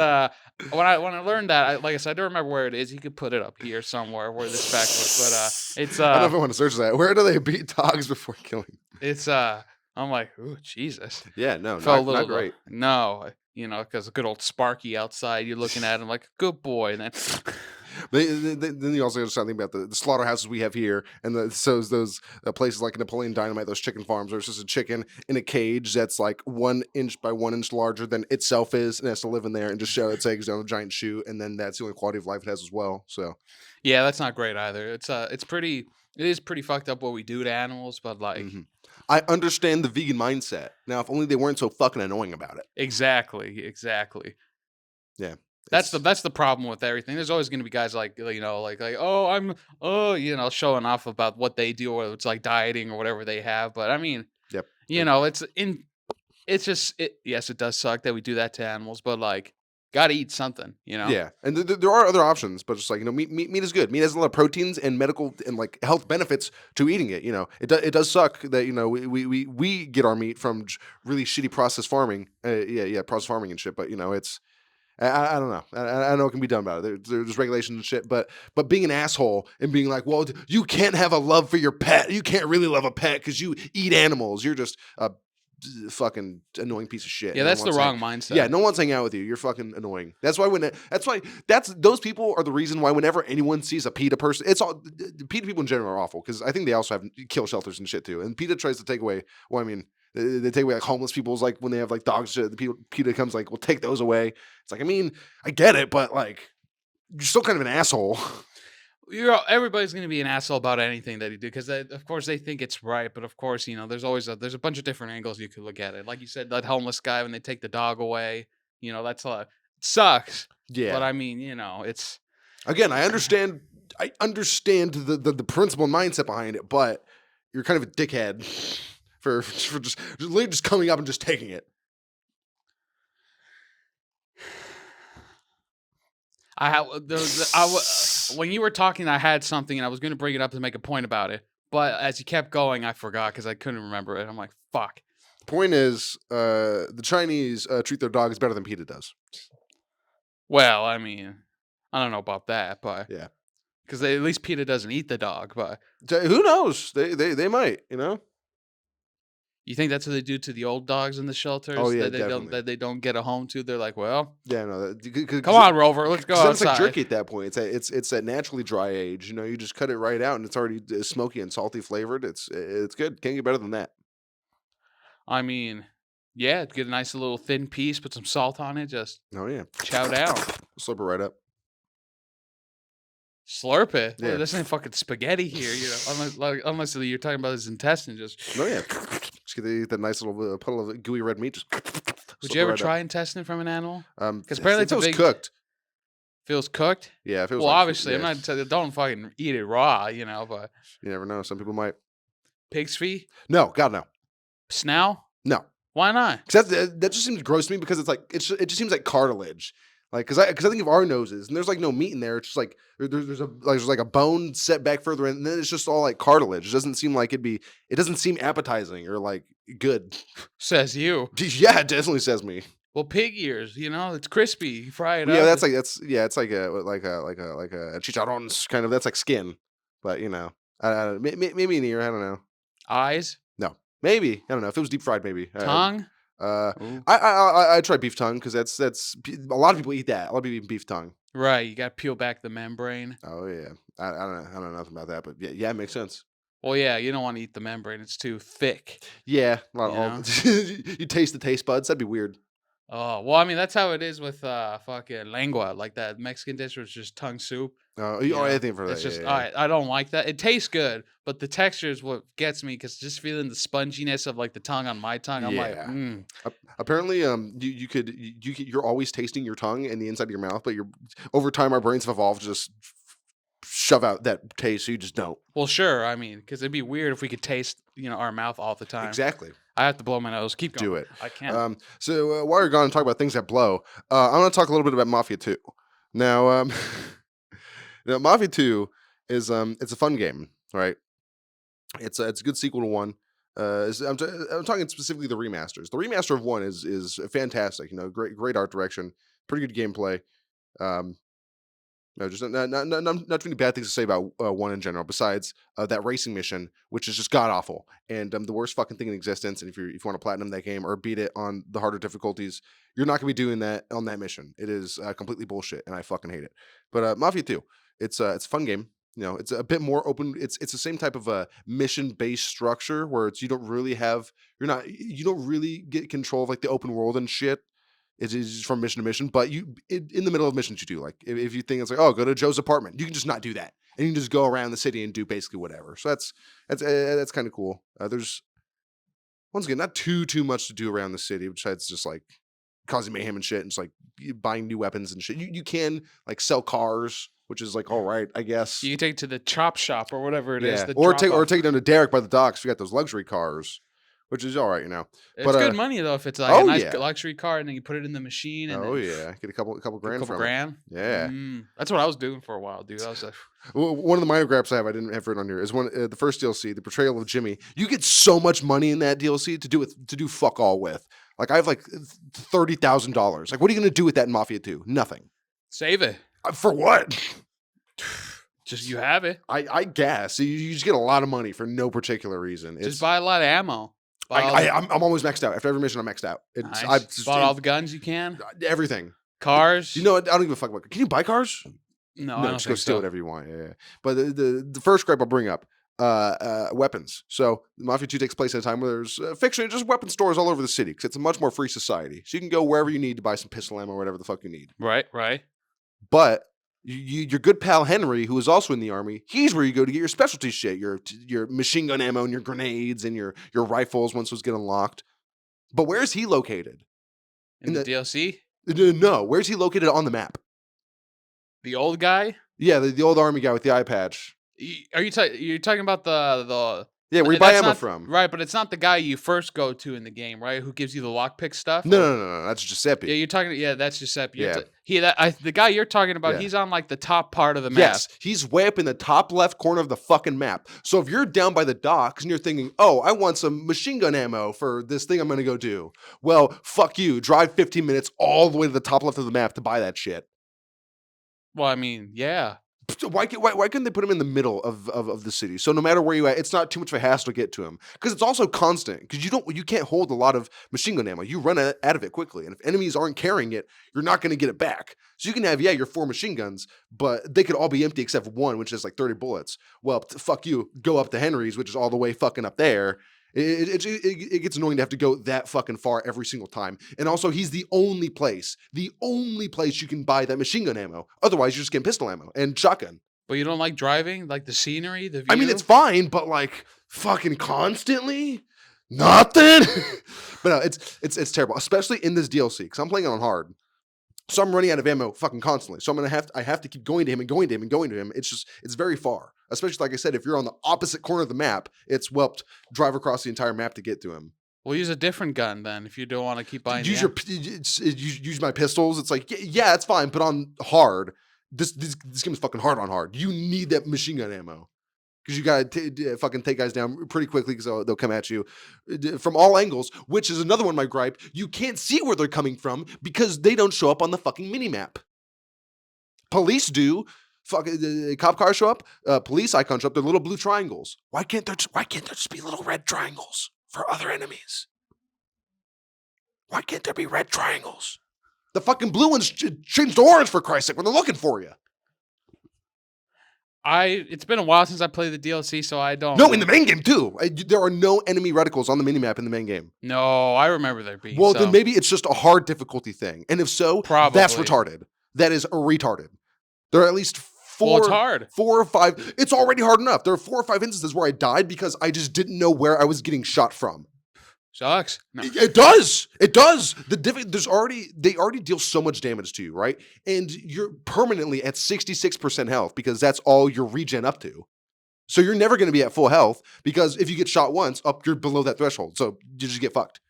When I learned that, like I said, I don't remember where it is. You could put it up here somewhere where this fact was, but it's I don't know if I want to search that. Where do they beat dogs before killing? it's I'm like, ooh, Jesus. Yeah, no, Felt a not little great. no, because a good old Sparky outside, you're looking at him like, good boy, and then Then you also got to start thinking about the slaughterhouses we have here, and those places like Napoleon Dynamite, those chicken farms, where it's just a chicken in a cage that's like 1 inch by 1 inch larger than itself is, and it has to live in there and just show its eggs down a giant chute, and then that's the only quality of life it has as well. So, yeah, that's not great either. It is pretty fucked up what we do to animals, but like mhm. I understand the vegan mindset. Now, if only they weren't so fucking annoying about it. exactly. Yeah, That's it's that's the problem with everything. There's always going to be guys like oh showing off about what they do, or it's like dieting or whatever they have. But I mean, yep. it's just yes, it does suck that we do that to animals, but like got to eat something, you know. Yeah, and there are other options, but just like meat is good. Meat has a lot of proteins and medical and like health benefits to eating it. It does suck that we get our meat from really shitty processed farming. Processed farming and shit. But it's I don't know. I know it can be done about it. There's regulations and shit. But being an asshole and being like, well, you can't have a love for your pet. You can't really love a pet because you eat animals. You're just a fucking annoying piece of shit. Yeah, that's the wrong mindset. Yeah, no one's hanging out with you. You're fucking annoying. That's those people are the reason why whenever anyone sees a PETA person, it's all PETA people in general are awful because I think they also have kill shelters and shit too. And PETA tries to take away. Well, I mean, they take away like homeless people's like when they have like dogs. The PETA comes like, we'll take those away. It's like, I mean, I get it, but like, you're still kind of an asshole. Everybody's going to be an asshole about anything that you do because of course they think it's right, but of course there's always there's a bunch of different angles you could look at it. Like you said, that homeless guy when they take the dog away, that's it sucks. Yeah, but I mean, it's again, I understand. I understand the principle and mindset behind it, but you're kind of a dickhead for just coming up and just taking it. When you were talking, I had something and I was going to bring it up to make a point about it, but as you kept going, I forgot because I couldn't remember it. I'm like, fuck. Point is, the Chinese treat their dogs better than PETA does. Well, I mean, I don't know about that, but yeah, because at least PETA doesn't eat the dog. But who knows? They might, You think that's what they do to the old dogs in the shelters? Oh yeah, that they don't get a home to. They're like, well, yeah, no. Come on, Rover, let's go outside. It's like jerky at that point. It's that naturally dry age. You just cut it right out, and it's already smoky and salty flavored. It's good. Can't get better than that. I mean, yeah, get a nice little thin piece, put some salt on it, just chow down, slurp it right up. Slurp it. Yeah. Well, this ain't fucking spaghetti here, unless you're talking about his intestine. Just just get that nice little puddle of gooey red meat. Just would you ever try intestine from an animal? Because apparently it's cooked. Feels cooked. Yeah, if it was. Well, obviously, I'm not. Don't fucking eat it raw, but you never know. Some people might. Pig's feet? No, God no. Snout? No. Why not? That just seems gross to me because it's like it just seems like cartilage. Like, because I think of our noses and there's like no meat in there. It's just like there's like a bone set back further in, and then it's just all like cartilage. It doesn't seem like it doesn't seem appetizing or like good. Says you. Yeah, it definitely says me. Well, pig ears, it's crispy. You fry it up. Yeah, it's like a chicharrones kind of. That's like skin, but maybe an ear. I don't know. Eyes? No, maybe I don't know. If it was deep fried, maybe tongue. I tried beef tongue because that's a lot of people eat that. A lot of people eat beef tongue. Right, you got to peel back the membrane. Oh yeah, I don't know nothing about that, but yeah, it makes sense. Well, yeah, you don't want to eat the membrane; it's too thick. Yeah, you taste the taste buds. That'd be weird. Oh well, I mean that's how it is with fucking lengua, like that Mexican dish where it's just tongue soup. I think for that. It's just I don't like that. It tastes good, but the texture is what gets me because just feeling the sponginess of like the tongue on my tongue, I'm like, Apparently, you're always tasting your tongue and the inside of your mouth, but over time our brains have evolved to just shove out that taste, so you just don't. Well, sure. I mean, because it'd be weird if we could taste our mouth all the time. Exactly. I have to blow my nose. Keep going. Do it. I can't. So while you're gone and talk about things that blow, I'm going to talk a little bit about Mafia 2. Now, Mafia 2 is it's a fun game, right? It's a good sequel to 1. I'm talking specifically the remasters. The remaster of 1 is fantastic. Great art direction, pretty good gameplay. Um, no, just not too many bad things to say about one in general. Besides that racing mission, which is just god awful and the worst fucking thing in existence. And if you want to platinum that game or beat it on the harder difficulties, you're not gonna be doing that on that mission. It is completely bullshit, and I fucking hate it. But Mafia 2, it's a fun game. You know, it's a bit more open. It's the same type of a mission based structure where it's you don't really get control of like the open world and shit. It's just from mission to mission, but in the middle of missions you do like if you think it's like, oh, go to Joe's apartment, you can just not do that, and you can just go around the city and do basically whatever. So that's kind of cool. There's once again not too much to do around the city besides just like causing mayhem and shit, and just like buying new weapons and shit. You can like sell cars, which is like all right, I guess. You can take it to the chop shop or whatever it is. Yeah, The or drop-off. take it down to Derek by the docks. We got those luxury cars, which is all right, you know. It's But good money though if it's like oh, a nice yeah. luxury car and then you put it in the machine and oh then yeah, get a couple a grand couple from it. grand. Yeah. That's what I was doing for a while, dude. I was like, One of the minor grabs I didn't have written on here is the first DLC, the portrayal of Jimmy. You get so much money in that DLC to do fuck all with. Like I have like $30,000. Like what are you gonna do with that in Mafia 2? Nothing. save it. For what? Just you have it. I guess you just get a lot of money for no particular reason. Just buy a lot of ammo. I'm always maxed out. After every mission, I'm maxed out. Nice. I've just Bought all the guns you can. everything. Cars. You know what? I don't give a fuck about. Can you buy cars? No, I No, don't just go think steal so. whatever you want. Yeah. But the first gripe I'll bring up, weapons. So Mafia 2 takes place at a time where there's fiction, just weapon stores all over the city because it's a much more free society. So you can go wherever you need to buy some pistol ammo or whatever the fuck you need. Right. But your good pal Henry, who is also in the army, he's where you go to get your specialty shit, your machine gun ammo and your grenades and your rifles once those get unlocked. But where's he located? In the DLC? No, where's he located on the map? The old guy? Yeah, the old army guy with the eye patch. Are you you're talking about the Yeah, where you buy that's ammo not- from. Right, but it's not the guy you first go to in the game, right? Who gives you the lockpick stuff? No, that's Giuseppe. Yeah, you're talking. Yeah, that's Giuseppe. Yeah. The guy you're talking about. Yeah. He's on like the top part of the map. Yes, he's way up in the top left corner of the fucking map. So if you're down by the docks and you're thinking, oh, I want some machine gun ammo for this thing I'm going to go do. Well, fuck you. Drive 15 minutes all the way to the top left of the map to buy that shit. Well, I mean, yeah. Why couldn't they put him in the middle of the city? So no matter where you at, it's not too much of a hassle to get to him. Because it's also constant. Because you can't hold a lot of machine gun ammo. You run out of it quickly. And if enemies aren't carrying it, you're not going to get it back. So you can have, your 4 machine guns, but they could all be empty except for one, which is like 30 bullets. Well, fuck you. Go up to Henry's, which is all the way fucking up there. It gets annoying to have to go that fucking far every single time. And also, he's the only place you can buy that machine gun ammo. Otherwise, you're just getting pistol ammo and shotgun. But you don't like driving, like the scenery, the view. I mean, it's fine, but like fucking constantly, nothing. But no, it's terrible, especially in this DLC because I'm playing it on hard. So I'm running out of ammo fucking constantly. So I have to keep going to him and going to him and going to him. It's very far. Especially like I said, if you're on the opposite corner of the map, it's drive across the entire map to get to him. Well, use a different gun then if you don't want to keep buying. Use my pistols. It's like yeah, it's fine, but on hard, this game is fucking hard on hard. You need that machine gun ammo. Because you gotta fucking take guys down pretty quickly because they'll come at you from all angles, which is another one of my gripe. You can't see where they're coming from because they don't show up on the fucking minimap. Police do. Cop cars show up. Police icons show up. They're little blue triangles. Why can't there just be little red triangles for other enemies? Why can't there be red triangles? The fucking blue ones change to orange for Christ's sake when they're looking for you. It's been a while since I played the DLC, so I don't. No, in the main game too. There are no enemy reticles on the minimap in the main game. No, I remember there being. Well, then maybe it's just a hard difficulty thing, and if so, Probably. that's retarded. That is retarded. There are at least it's hard. 4 or 5. It's already hard enough. There are 4 or 5 instances where I died because I just didn't know where I was getting shot from. Sucks. No. It does. It does. They already deal so much damage to you, right? And you're permanently at 66% health because that's all your regen up to. So you're never going to be at full health because if you get shot once, you're below that threshold. So you just get fucked.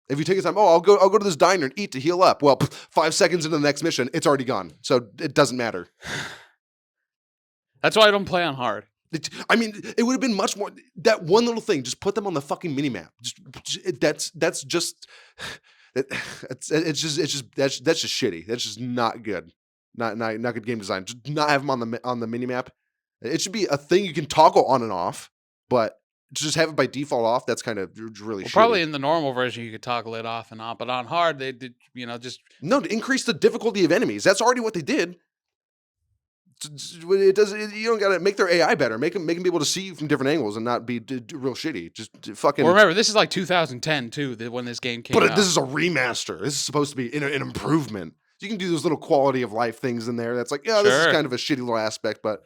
If you take your time, I'll go to this diner and eat to heal up. Well, 5 seconds into the next mission, it's already gone. So it doesn't matter. That's why I don't play on hard. I mean, it would have been much more. That one little thing, just put them on the fucking minimap. That's just shitty. That's just not good. Not good game design. Just not have them on the mini map. It should be a thing you can toggle on and off, but just have it by default off. That's kind of really Well, shitty. probably in the normal version you could toggle it off and on, but on hard they did, just No, to increase the difficulty of enemies. That's already what they did. It does. You don't gotta make their AI better. Make them be able to see you from different angles and not be real shitty. Just fucking. Well, remember, this is like 2010 too, when this game came out. But this is a remaster. This is supposed to be an improvement. You can do those little quality of life things in there. That's like, yeah, this is kind of a shitty little aspect, but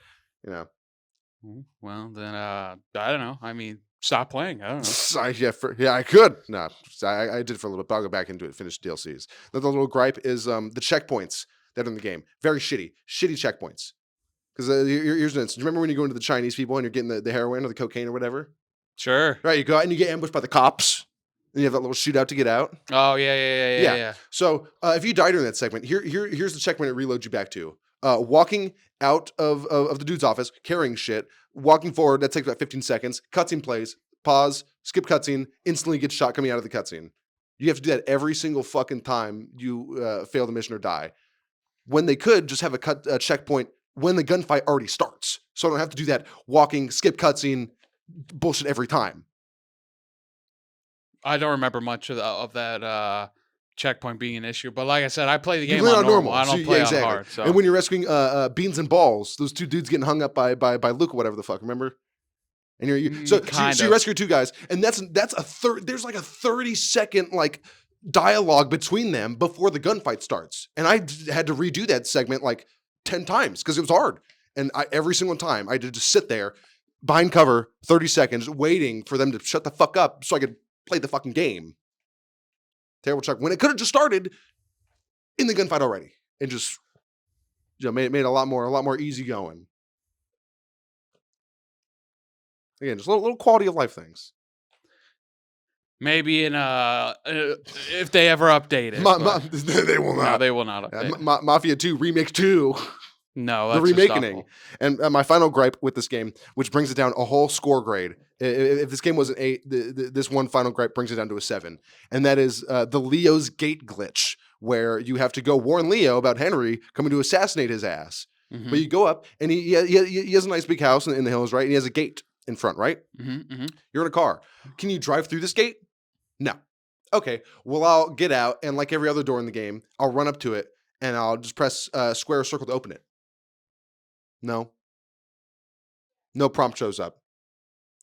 Well, then I don't know. I mean, stop playing. I don't know. Yeah, I could. No, I did for a little bit. But I'll go back into it. Finish DLCs. The little gripe is the checkpoints that are in the game. Very shitty checkpoints. Because here's an instance. Remember when you go into the Chinese people and you're getting the heroin or the cocaine or whatever? Sure. Right, you go out and you get ambushed by the cops. And you have that little shootout to get out. Oh, yeah. So if you die during that segment, here's the checkpoint it reloads you back to. Walking out of the dude's office, carrying shit, walking forward, that takes about 15 seconds. Cutscene plays, pause, skip cutscene, instantly get shot coming out of the cutscene. You have to do that every single fucking time you fail the mission or die. When they could just have a checkpoint when the gunfight already starts. So I don't have to do that walking, skip cutscene bullshit every time. I don't remember much of that checkpoint being an issue, but like I said, I play the game on normal. I don't play on hard. So. And when you're rescuing Beans and Balls, those two dudes getting hung up by Luke or whatever the fuck, remember? And so you rescue two guys, and that's a third. There's like a 30-second like dialogue between them before the gunfight starts, and I had to redo that segment like 10 times because it was hard. And every single time I had to just sit there behind cover 30 seconds waiting for them to shut the fuck up so I could play the fucking game. Terrible check. When it could have just started in the gunfight already and just made it a lot more easy going. Again, just little quality of life things. Maybe in if they ever update it. They will not. No, they will not update. Mafia 2 Remake 2. No, that's the remaking. And my final gripe with this game, which brings it down a whole score grade. If this game was an 8, this one final gripe brings it down to a 7. And that is the Leo's gate glitch, where you have to go warn Leo about Henry coming to assassinate his ass. Mm-hmm. But you go up, and he has a nice big house in the hills, right? And he has a gate in front, right? Mm-hmm, mm-hmm. You're in a car. Can you drive through this gate? No. Okay, well, I'll get out, and like every other door in the game, I'll run up to it, and I'll just press square or circle to open it. No. No prompt shows up.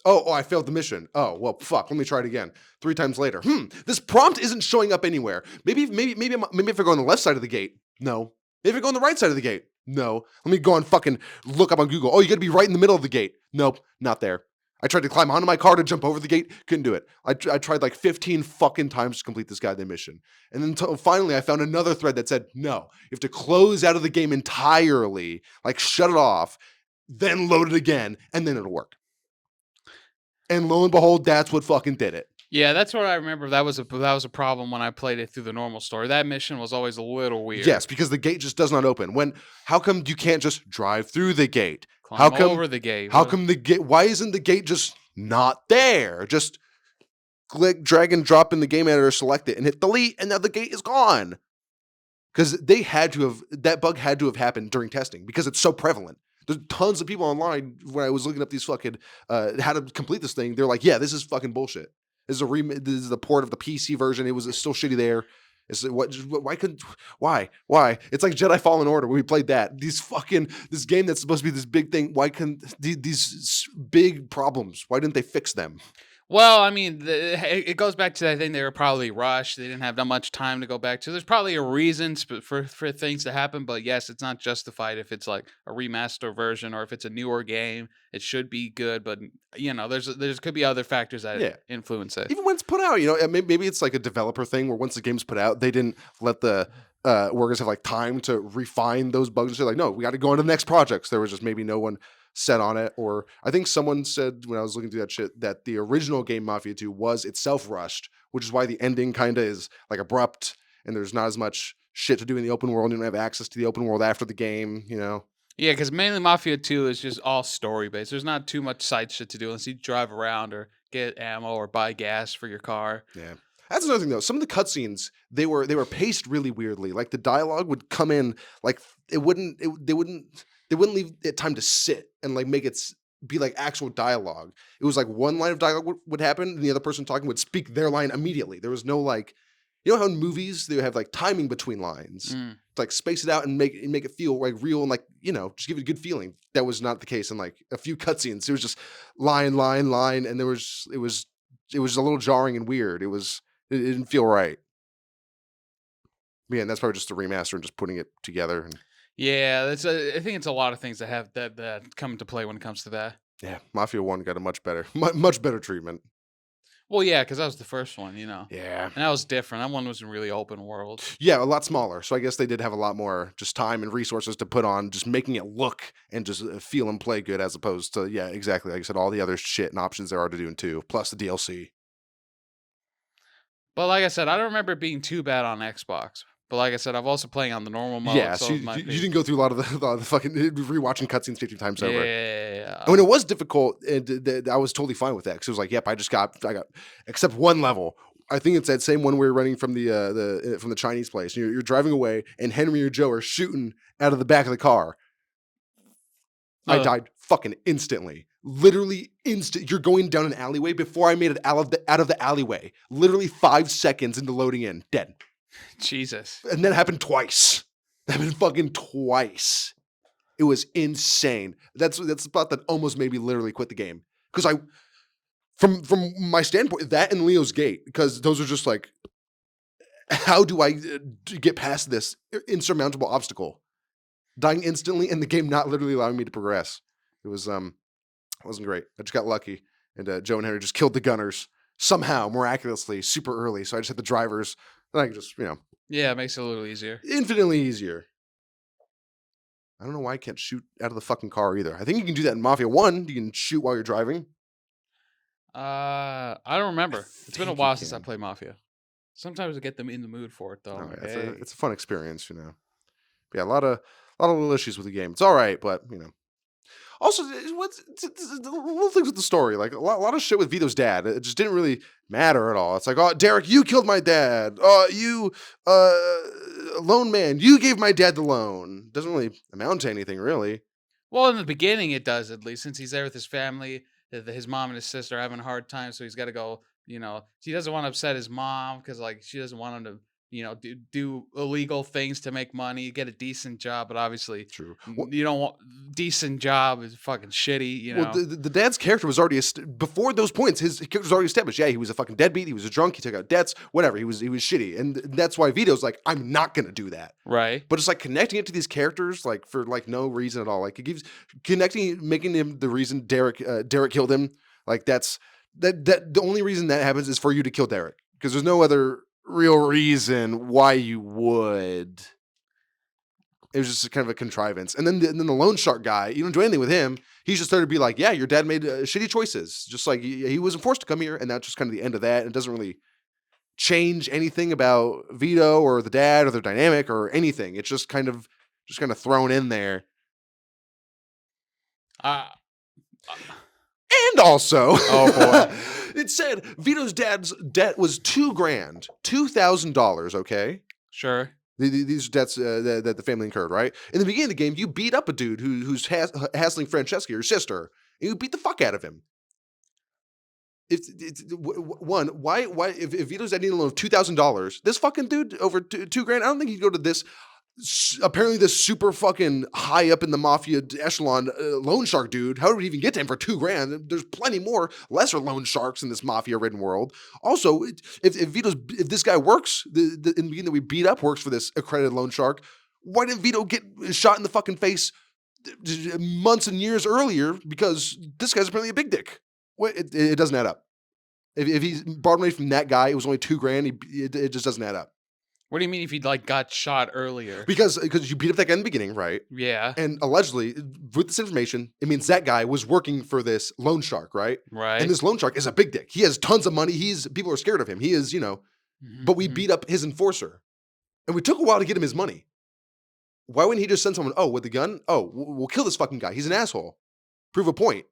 Oh, I failed the mission. Oh, well, fuck. Let me try it again. 3 times later. This prompt isn't showing up anywhere. Maybe if I go on the left side of the gate. No. Maybe if I go on the right side of the gate. No. Let me go and fucking look up on Google. Oh, you gotta be right in the middle of the gate. Nope, not there. I tried to climb onto my car to jump over the gate. Couldn't do it. I tried like 15 fucking times to complete this goddamn mission. And then until finally I found another thread that said, no, you have to close out of the game entirely, like shut it off, then load it again, and then it'll work. And lo and behold, that's what fucking did it. Yeah, that's what I remember. That was a problem when I played it through the normal story. That mission was always a little weird. Yes, because the gate just does not open. How come you can't just drive through the gate? Climb over the gate. How come the gate? Why isn't the gate just not there? Just click, drag, and drop in the game editor, select it, and hit delete, and now the gate is gone. Because that bug had to have happened during testing because it's so prevalent. There's tons of people online when I was looking up these fucking how to complete this thing. They're like, yeah, this is fucking bullshit. This is the port of the PC version. It was still shitty there. Why? It's like Jedi Fallen Order when we played that. This game that's supposed to be this big thing. Why can these big problems? Why didn't they fix them? Well, I mean, it goes back to, I think they were probably rushed. They didn't have that much time to go back to. There's probably a reason for things to happen, but yes, it's not justified if it's like a remaster version or if it's a newer game. It should be good, but there's could be other factors that influence it. Even when it's put out, maybe it's like a developer thing where once the game's put out, they didn't let the workers have like time to refine those bugs and say like, no, we got to go on to the next projects. There was just maybe no one set on it, or I think someone said when I was looking through that shit that the original game Mafia 2 was itself rushed, which is why the ending kind of is like abrupt and there's not as much shit to do in the open world. You don't have access to the open world after the game, Yeah, because mainly Mafia 2 is just all story based. There's not too much side shit to do unless you drive around or get ammo or buy gas for your car. Yeah. That's another thing though. Some of the cutscenes they were paced really weirdly. Like the dialogue would come in like they wouldn't leave it time to sit and like make it be like actual dialogue. It was like one line of dialogue would happen, and the other person talking would speak their line immediately. There was no like, you know how in movies they have like timing between lines, Mm. to like space it out and make it feel like real and like just give it a good feeling. That was not the case in like a few cutscenes. It was just line, and it was a little jarring and weird. It didn't feel right. Yeah, and that's probably just a remaster and just putting it together. And Yeah, I think it's a lot of things that have that come into play when it comes to that. yeah, Mafia 1 got a much better treatment. Well, yeah, because that was the first one, Yeah. and that was different. That one wasn't really open world. Yeah, a lot smaller. So I guess they did have a lot more just time and resources to put on just making it look and just feel and play good as opposed to, yeah, exactly. Like I said, all the other shit and options there are to do in 2, plus the DLC. But like I said, I don't remember it being too bad on Xbox. But like I said, I've also playing on the normal mode. Yeah, so so it you might be. didn't go through a lot of the fucking rewatching cutscenes 50 times over. Yeah. I mean, it was difficult, and I was totally fine with that because it was like, yep, I got except one level. I think it's that same one we were running from the Chinese place. You're driving away, and Henry or Joe are shooting out of the back of the car. I died fucking instantly, literally instant. You're going down an alleyway before I made it out of the alleyway. Literally 5 seconds into loading in, dead. Jesus. And that happened twice. That happened fucking twice. It was insane. That's the spot that almost made me literally quit the game. Because from my standpoint, that and Leo's Gate, because those are just like, how do I get past this insurmountable obstacle? Dying instantly and the game not literally allowing me to progress. It wasn't great. I just got lucky. And Joe and Henry just killed the gunners somehow, miraculously, super early. So I just had the drivers. And I could just, Yeah, it makes it a little easier. infinitely easier. I don't know why I can't shoot out of the fucking car either. I think you can do that in Mafia 1. You can shoot while you're driving. I don't remember. It's been a think you while since I can. played Mafia. Sometimes I get them in the mood for it though. Oh, I'm like, yeah, hey. it's a fun experience, But yeah, a lot of little issues with the game. It's all right, but Also, what's the little things with the story, like a lot of shit with Vito's dad. It just didn't really matter at all. It's like, oh, Derek, you killed my dad. You, lone man, you gave my dad the loan. Doesn't really amount to anything, really. Well, in the beginning, it does at least, since he's there with his family. His mom and his sister are having a hard time, so he's got to go. He doesn't want to upset his mom because like she doesn't want him to, do illegal things to make money, get a decent job. But obviously, True. you don't want decent job is fucking shitty. Well, the dad's character was already before those points. His character was already established. Yeah, he was a fucking deadbeat. He was a drunk. He took out debts. Whatever. He was shitty, and that's why Vito's like, I'm not gonna do that. Right. But it's like connecting it to these characters, like for like no reason at all. Like it gives making him the reason Derek killed him. Like that the only reason that happens is for you to kill Derek because there's no other real reason why you would. It was just kind of a contrivance. And then the loan shark guy, you don't do anything with him. He just started to be like, yeah, your dad made shitty choices. Just like he wasn't forced to come here. And that's just kind of the end of that. It doesn't really change anything about Vito or the dad or their dynamic or anything. It's just kind of thrown in there. And also, oh boy, it said Vito's dad's debt was $2,000, $2,000. Okay, sure. These debts that the family incurred, right? In the beginning of the game, you beat up a dude who's hassling Francesca, your sister, and you beat the fuck out of him. Why if Vito's dad needed a loan of $2,000, this fucking dude over $2,000, I don't think he'd go to this. Apparently, this super fucking high up in the mafia echelon loan shark dude. How did we even get to him for $2,000? There's plenty more lesser loan sharks in this mafia-ridden world. Also, if this guy works, in the beginning that we beat up works for this accredited loan shark, why didn't Vito get shot in the fucking face months and years earlier? Because this guy's apparently a big dick. It doesn't add up. If he's borrowed money from that guy, it was only $2,000. It just doesn't add up. What do you mean if he like got shot earlier? Because you beat up that guy in the beginning, right? Yeah. And allegedly, with this information, it means that guy was working for this loan shark, right? Right. And this loan shark is a big dick. He has tons of money. People are scared of him. He is, but we beat up his enforcer. And we took a while to get him his money. Why wouldn't he just send someone, with the gun? We'll kill this fucking guy. He's an asshole. Prove a point.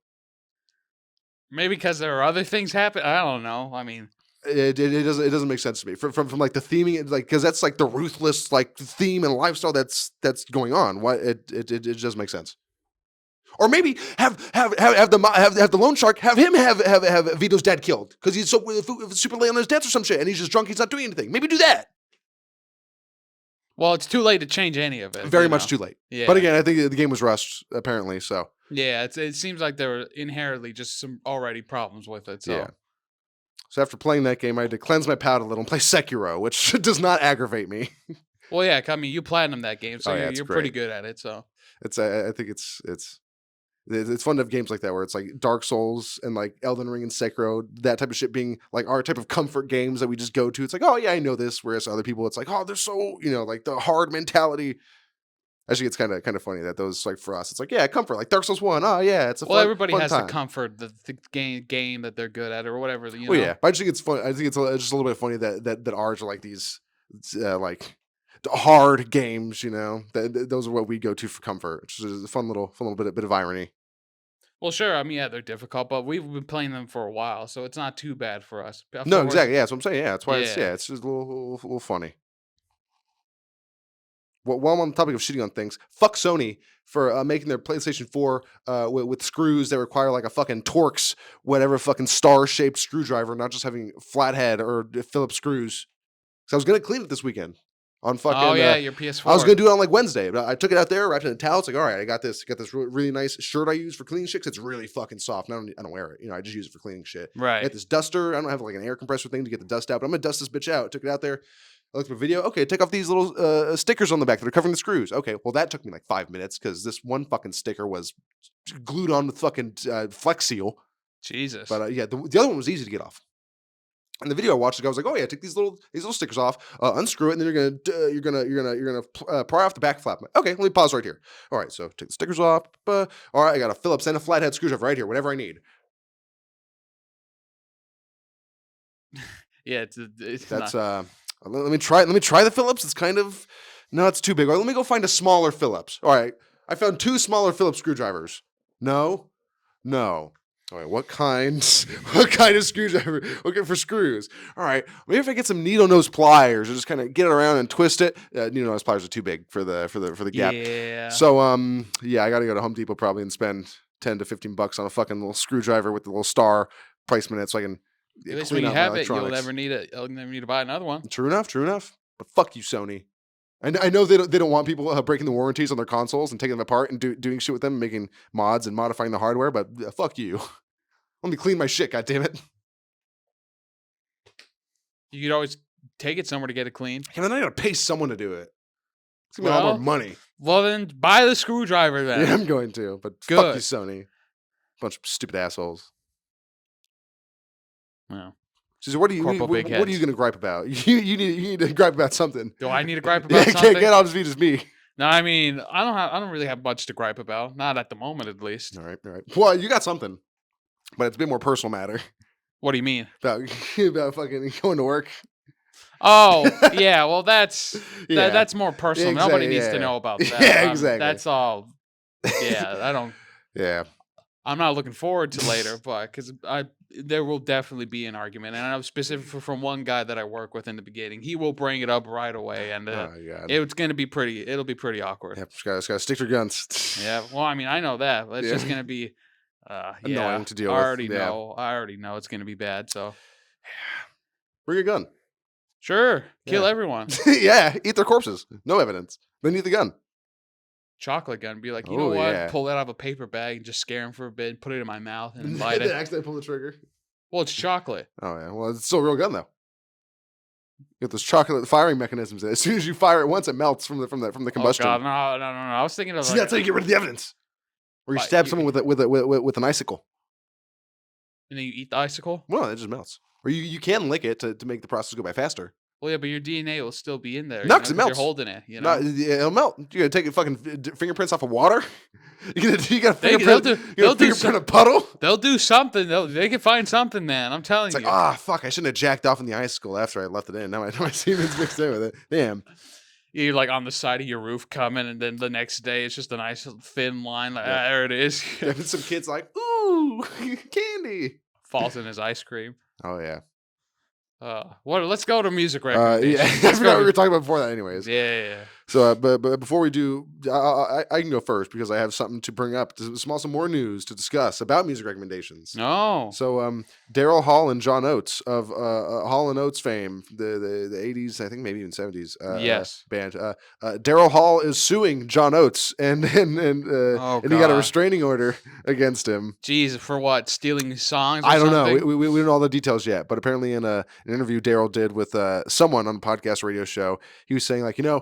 Maybe because there are other things happen. I don't know. I mean, it doesn't make sense to me from like the theming, like, because that's like the ruthless like theme and lifestyle that's going on. Why it doesn't make sense. Or maybe have the loan shark have him have Vito's dad killed because he's super late on his debts or some shit and he's just drunk. He's not doing anything. Maybe do that. Well, it's too late to change any of it. Very much too late. Yeah. But again, I think the game was rushed apparently. So yeah, it seems like there were inherently just some already problems with it. So. Yeah. So after playing that game, I had to cleanse my palate a little and play Sekiro, which does not aggravate me. Well, yeah, I mean, you platinumed that game, so you're pretty great. good at it. So it's I think it's fun to have games like that where it's like Dark Souls and like Elden Ring and Sekiro, that type of shit being like our type of comfort games that we just go to. It's like, oh yeah, I know this. Whereas other people, it's like, oh, they're so, like the hard mentality. Actually, it's kind of funny that those, like, for us, it's like, yeah, comfort, like Dark Souls 1. Oh yeah, it's a fun, everybody has time. To comfort the game that they're good at or whatever. Well, yeah, but I just think it's fun. I think it's just a little bit funny that ours are like these like hard games. Those are what we go to for comfort. Which is a fun little bit of irony. Well, sure. I mean, yeah, they're difficult, but we've been playing them for a while, so it's not too bad for us. No, exactly. Yeah, that's what I'm saying. Yeah, that's why it's just a little funny. Well, while I'm on the topic of shitting on things, fuck Sony for making their PlayStation 4 with screws that require like a fucking Torx, whatever fucking star-shaped screwdriver, not just having flathead or Phillips screws. So I was gonna clean it this weekend on fucking. Oh yeah, your PS4. I was gonna do it on like Wednesday, but I took it out there, wrapped it in a towel. It's like, all right, I got this really nice shirt I use for cleaning shit. 'Cause it's really fucking soft. And I don't wear it. I just use it for cleaning shit. Right. I got this duster. I don't have like an air compressor thing to get the dust out, but I'm gonna dust this bitch out. Took it out there. I looked at a video. Okay, take off these little stickers on the back that are covering the screws. Okay, well that took me like 5 minutes because this one fucking sticker was glued on with fucking Flex Seal. Jesus. But yeah, the other one was easy to get off. In the video I watched, the guy was like, "Oh yeah, take these little stickers off, unscrew it, and then you're gonna pry off the back flap." Okay, let me pause right here. All right, so take the stickers off. All right, I got a Phillips and a flathead screwdriver right here, whatever I need. Yeah, that's not... Let me try the Phillips. It's kind of it's too big. All right, let me go find a smaller Phillips. All right, I found 2 smaller Phillips screwdrivers. No. All right, what kind of screwdriver? Okay, for screws. All right, maybe if I get some needle nose pliers, or just kind of get it around and twist it. Needle nose pliers are too big for the gap. Yeah. So I got to go to Home Depot probably and spend $10 to $15 on a fucking little screwdriver with the little star placement in it, so I can. At least when you have it, you'll never need it. You'll never need to buy another one. True enough. But fuck you, Sony. I know they don't want people breaking the warranties on their consoles and taking them apart and doing shit with them, making mods and modifying the hardware. But fuck you. Let me clean my shit, goddammit. You could always take it somewhere to get it clean. Yeah, then I gotta pay someone to do it. It's gonna be a lot more money. Well, then buy the screwdriver then. Yeah, I'm going to. But fuck you, Sony. Bunch of stupid assholes. Well. So what are you going to gripe about? You need to gripe about something. Do I need to gripe about something? Can't all just be me. No, I mean, I don't really have much to gripe about. Not at the moment, at least. All right. Well, you got something, but it's a bit more personal matter. What do you mean? About fucking going to work. Oh, yeah. Well, that's more personal. Exactly, nobody needs to know about that. Yeah, exactly. That's all. Yeah, I don't. Yeah. I'm not looking forward to later, but because there will definitely be an argument, and I know specifically from one guy that I work with in the beginning. He will bring it up right away, and it's going to be pretty. It'll be pretty awkward. Yeah, just gotta stick to your guns. Yeah, well, I mean, I know that. But it's just going to be annoying to deal with. I already know it's going to be bad. So, bring a gun. Sure, kill everyone. Yeah, eat their corpses. No evidence. Then eat the gun. Chocolate gun. Be like, you know what? Yeah. Pull that out of a paper bag and just scare him for a bit. Put it in my mouth and bite it. Accidentally pull the trigger. Well, it's chocolate. Oh yeah. Well, it's still a real gun though. You got those chocolate firing mechanisms. As soon as you fire it once, it melts from the combustion. Oh God, no. I was thinking of. See, that's how you get rid of the evidence. Or you stab someone with an icicle. And then you eat the icicle. Well, it just melts. Or you can lick it to make the process go by faster. Well, yeah, but your DNA will still be in there. No, because it melts. You're holding it. You know, it'll melt. You gonna take fucking fingerprints off of water? You got fingerprint a puddle? They'll do something. They can find something, man. I'm telling you. It's like, fuck! I shouldn't have jacked off in the icicle after I left it in. Now my semen's mixed in with it. Damn. You're like on the side of your roof coming, and then the next day it's just a nice thin line. Like, there it is. And some kid's like, ooh, candy. Falls in his ice cream. Oh yeah. Let's go to music Yeah, recommendations. I Let's forgot what go. we were talking about before that. Anyways, Yeah. so but before we do, I can go first because I have something to bring up. Some more news to discuss about music recommendations. No. So Daryl Hall and John Oates of Hall and Oates fame, the 80s, I think maybe even 70s Yes. band. Daryl Hall is suing John Oates and Oh he got a God. restraining order against him. Jeez, for what? Stealing songs? Or I don't something? know. We don't know all the details yet, but apparently in an interview Daryl did with someone on the podcast radio show, he was saying like, John,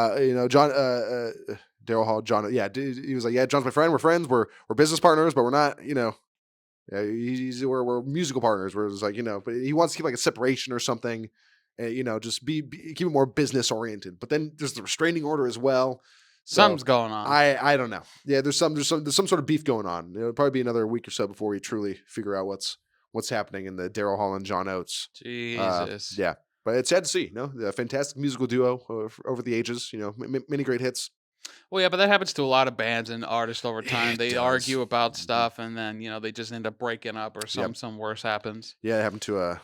Daryl Hall, John, yeah, he was like, yeah, John's my friend. We're friends. We're business partners, but we're not, yeah, we're musical partners. Where it's like, but he wants to keep like a separation or something, just keep it more business oriented. But then there's the restraining order as well. So Something's going on. I don't know. Yeah, there's some sort of beef going on. It'll probably be another week or so before we truly figure out what's happening in the Daryl Hall and John Oates. Jesus. Yeah, but it's sad to see. A fantastic musical duo over the ages. Many great hits. Well, yeah, but that happens to a lot of bands and artists over time. They does. argue about stuff, and then they just end up breaking up, or Yep. some worse happens. Yeah, it happened to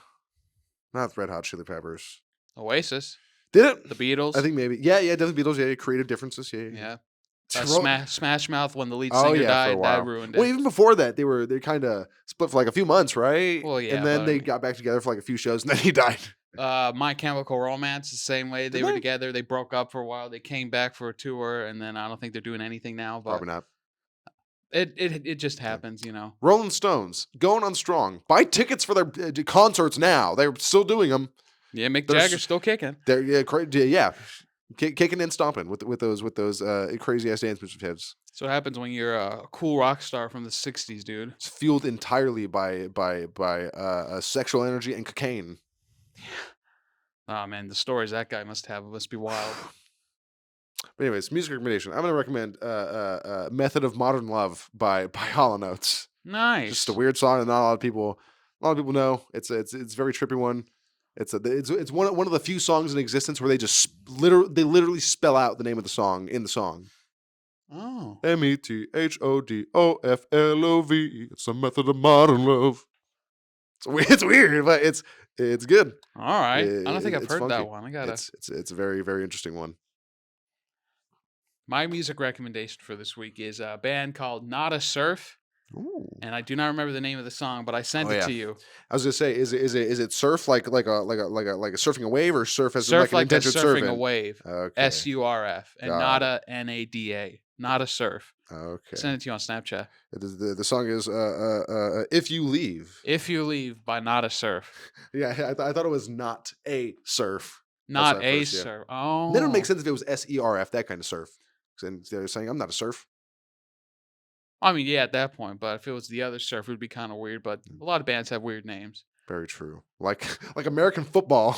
not the Red Hot Chili Peppers. Oasis. Did it? The Beatles. I think maybe. Yeah, definitely Beatles. Yeah, creative differences. Yeah. Yeah. Smash Mouth, when the lead singer died, that ruined it. Well, even before that, they kind of split for like a few months, right? Well, yeah, and then they got back together for like a few shows, and then he died. My Chemical Romance, the same way. They were they? together. They broke up for a while. They came back for a tour, and then I don't think they're doing anything now. But Probably not. it just happens, Rolling Stones going on strong. Buy tickets for their concerts now. They're still doing them. Yeah, Mick Jagger's still kicking. They're kicking and stomping with those crazy ass dance moves. That's what happens when you're a cool rock star from the '60s, dude. It's fueled entirely by sexual energy and cocaine. Oh man, the stories that guy must have must be wild. But anyways, music recommendation. I'm gonna recommend "Method of Modern Love" by Hall & Oates. Nice. Just a weird song that not a lot of people know. It's a very trippy one. It's one of the few songs in existence where they just literally spell out the name of the song in the song. Oh. METHODOFLOV. It's a method of modern love. It's weird, but it's good. All right. I don't think I've heard funky. that one. I gotta. It's a very, very interesting one. My music recommendation for this week is a band called Not a Surf. Ooh. And I do not remember the name of the song, but I sent it to you. I was gonna say, is it surf like a surfing a wave, or surf as surf in like an intention surfing surfing a wave? Okay. SURF and Nada NADA. Not a surf. Okay. Send it to you on Snapchat. The song is "If You Leave." If You Leave by Not a Surf. Yeah, I thought it was not a surf. Not a surf. Oh. Then it would make sense if it was SERF, that kind of surf. And they're saying I'm not a surf. I mean, yeah, at that point, but if it was the other surf, it would be kind of weird. But a lot of bands have weird names. Very true. Like American football.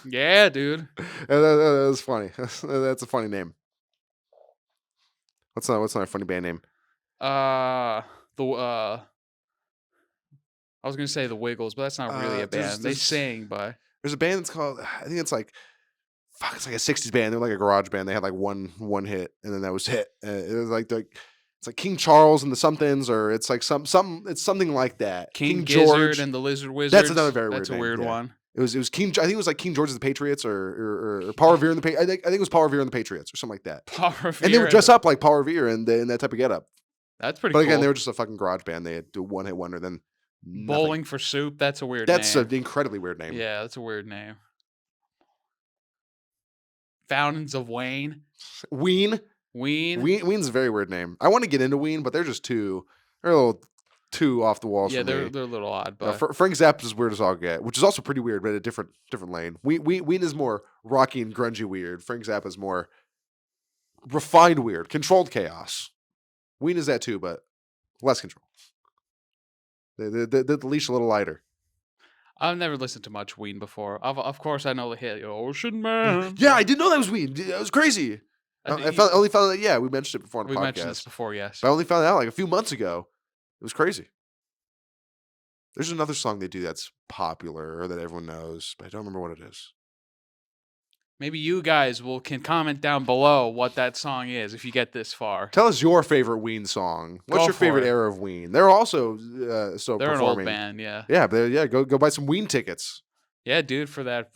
Yeah, dude. That's funny. That's a funny name. What's not a funny band name? I was gonna say the Wiggles, but that's not really a band. They sing, but there's a band that's called, I think it's like it's like a '60s band. They're like a garage band. They had like one hit, and then that was it. It was like it's like King Charles and the Somethings, or it's like it's something like that. King George Gizzard and the Lizard Wizards. That's another very weird. That's name. a weird one. It was King. I think it was like King George and the Patriots, or Paul Revere and the Patriots. I think it was Paul Revere and the Patriots, or something like that. Paul Revere. And they would dress up like Paul Revere in that type of getup. That's pretty. But cool. Again, they were just a fucking garage band. They had do one hit wonder. Then nothing. Bowling for Soup. That's a weird name. That's an incredibly weird name. Yeah, that's a weird name. Fountains of Wayne. Ween. Ween's a very weird name. I want to get into Ween, but they're just they're a little too off the walls. Yeah, for me. they're a little odd. But Frank Zappa's as weird as all get, which is also pretty weird, but a different lane. Ween is more rocky and grungy weird. Frank Zappa's more refined weird, controlled chaos. Ween is that too, but less control. The leash a little lighter. I've never listened to much Ween before. Of course, I know the hit Ocean Man. Yeah, I didn't know that was Ween. That was crazy. I only found that. Yeah, we mentioned it before on the podcast. We mentioned this before, yes. But I only found it out like a few months ago. It was crazy. There's another song they do that's popular or that everyone knows, but I don't remember what it is. Maybe you guys can comment down below what that song is if you get this far. Tell us your favorite Ween song. What's your favorite era of Ween? They're also still performing. They're an old band, yeah. Yeah, but go buy some Ween tickets. Yeah, dude, for that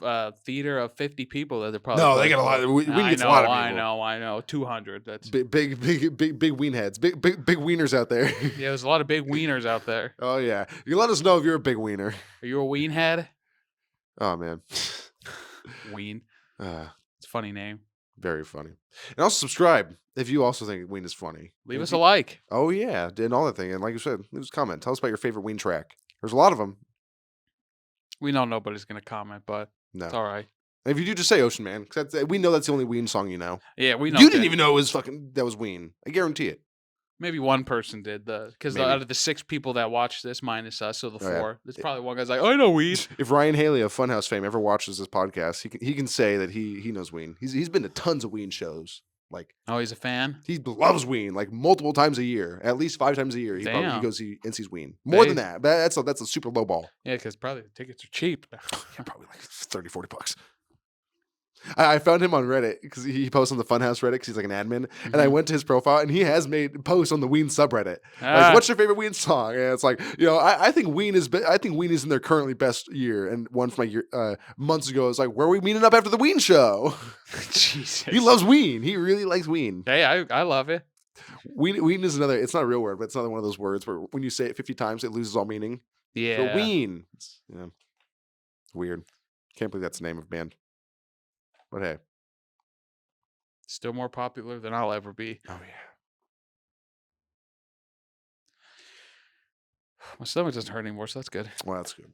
theater of 50 people that they're probably No, they playing got a lot. for. Ween I gets a lot know, of I people. know, I know. 200. That's Big ween heads. Big wieners out there. yeah. There's a lot of big wieners out there. Oh yeah. You let us know if you're a big wiener. Are you a ween head? Oh man. Ween. Uh, It's a funny name. very funny. And also subscribe if you also think ween is funny. Leave And us if a you- like. Oh yeah, and all that thing. And like you said, leave us a comment. Tell us about your favorite ween track. There's a lot of them. We know nobody's gonna comment, but No. it's all right. And if you do, just say Ocean Man, because we know that's the only Ween song you know. Yeah, we know. You didn't even know it was that was Ween. I guarantee it. Maybe one person did because Maybe. out of the 6 people that watched this, minus us, so the Oh, yeah. 4, there's probably one guy's like, I know weed. If Ryan Haley of Funhouse fame ever watches this podcast, he can say that he knows Ween. He's been to tons of Ween shows. Like Oh, he's a fan. he loves Ween like multiple times a year, at least 5 times a year. He Damn. goes and sees Ween. More than They- that. That's a super low ball. Yeah, because probably the tickets are cheap. Yeah, probably like 30, 40 bucks. I found him on Reddit because he posts on the Funhouse Reddit because he's like an admin. And I Mhm. went to his profile and he has made posts on the Ween subreddit. Ah, Like, what's your favorite Ween song? And it's like, I think Ween is in their currently best year. And one from like months ago is like, where are we meeting up after the Ween show? Jesus. He loves Ween. He really likes Ween. Hey, I love it. Ween is another. It's not a real word, but it's another one of those words where when you say it 50 times, it loses all meaning. So Yeah. Ween. It's, weird. Can't believe that's the name of a band. But hey. Still more popular than I'll ever be. Oh yeah. My stomach doesn't hurt anymore, so that's good. Well, that's good.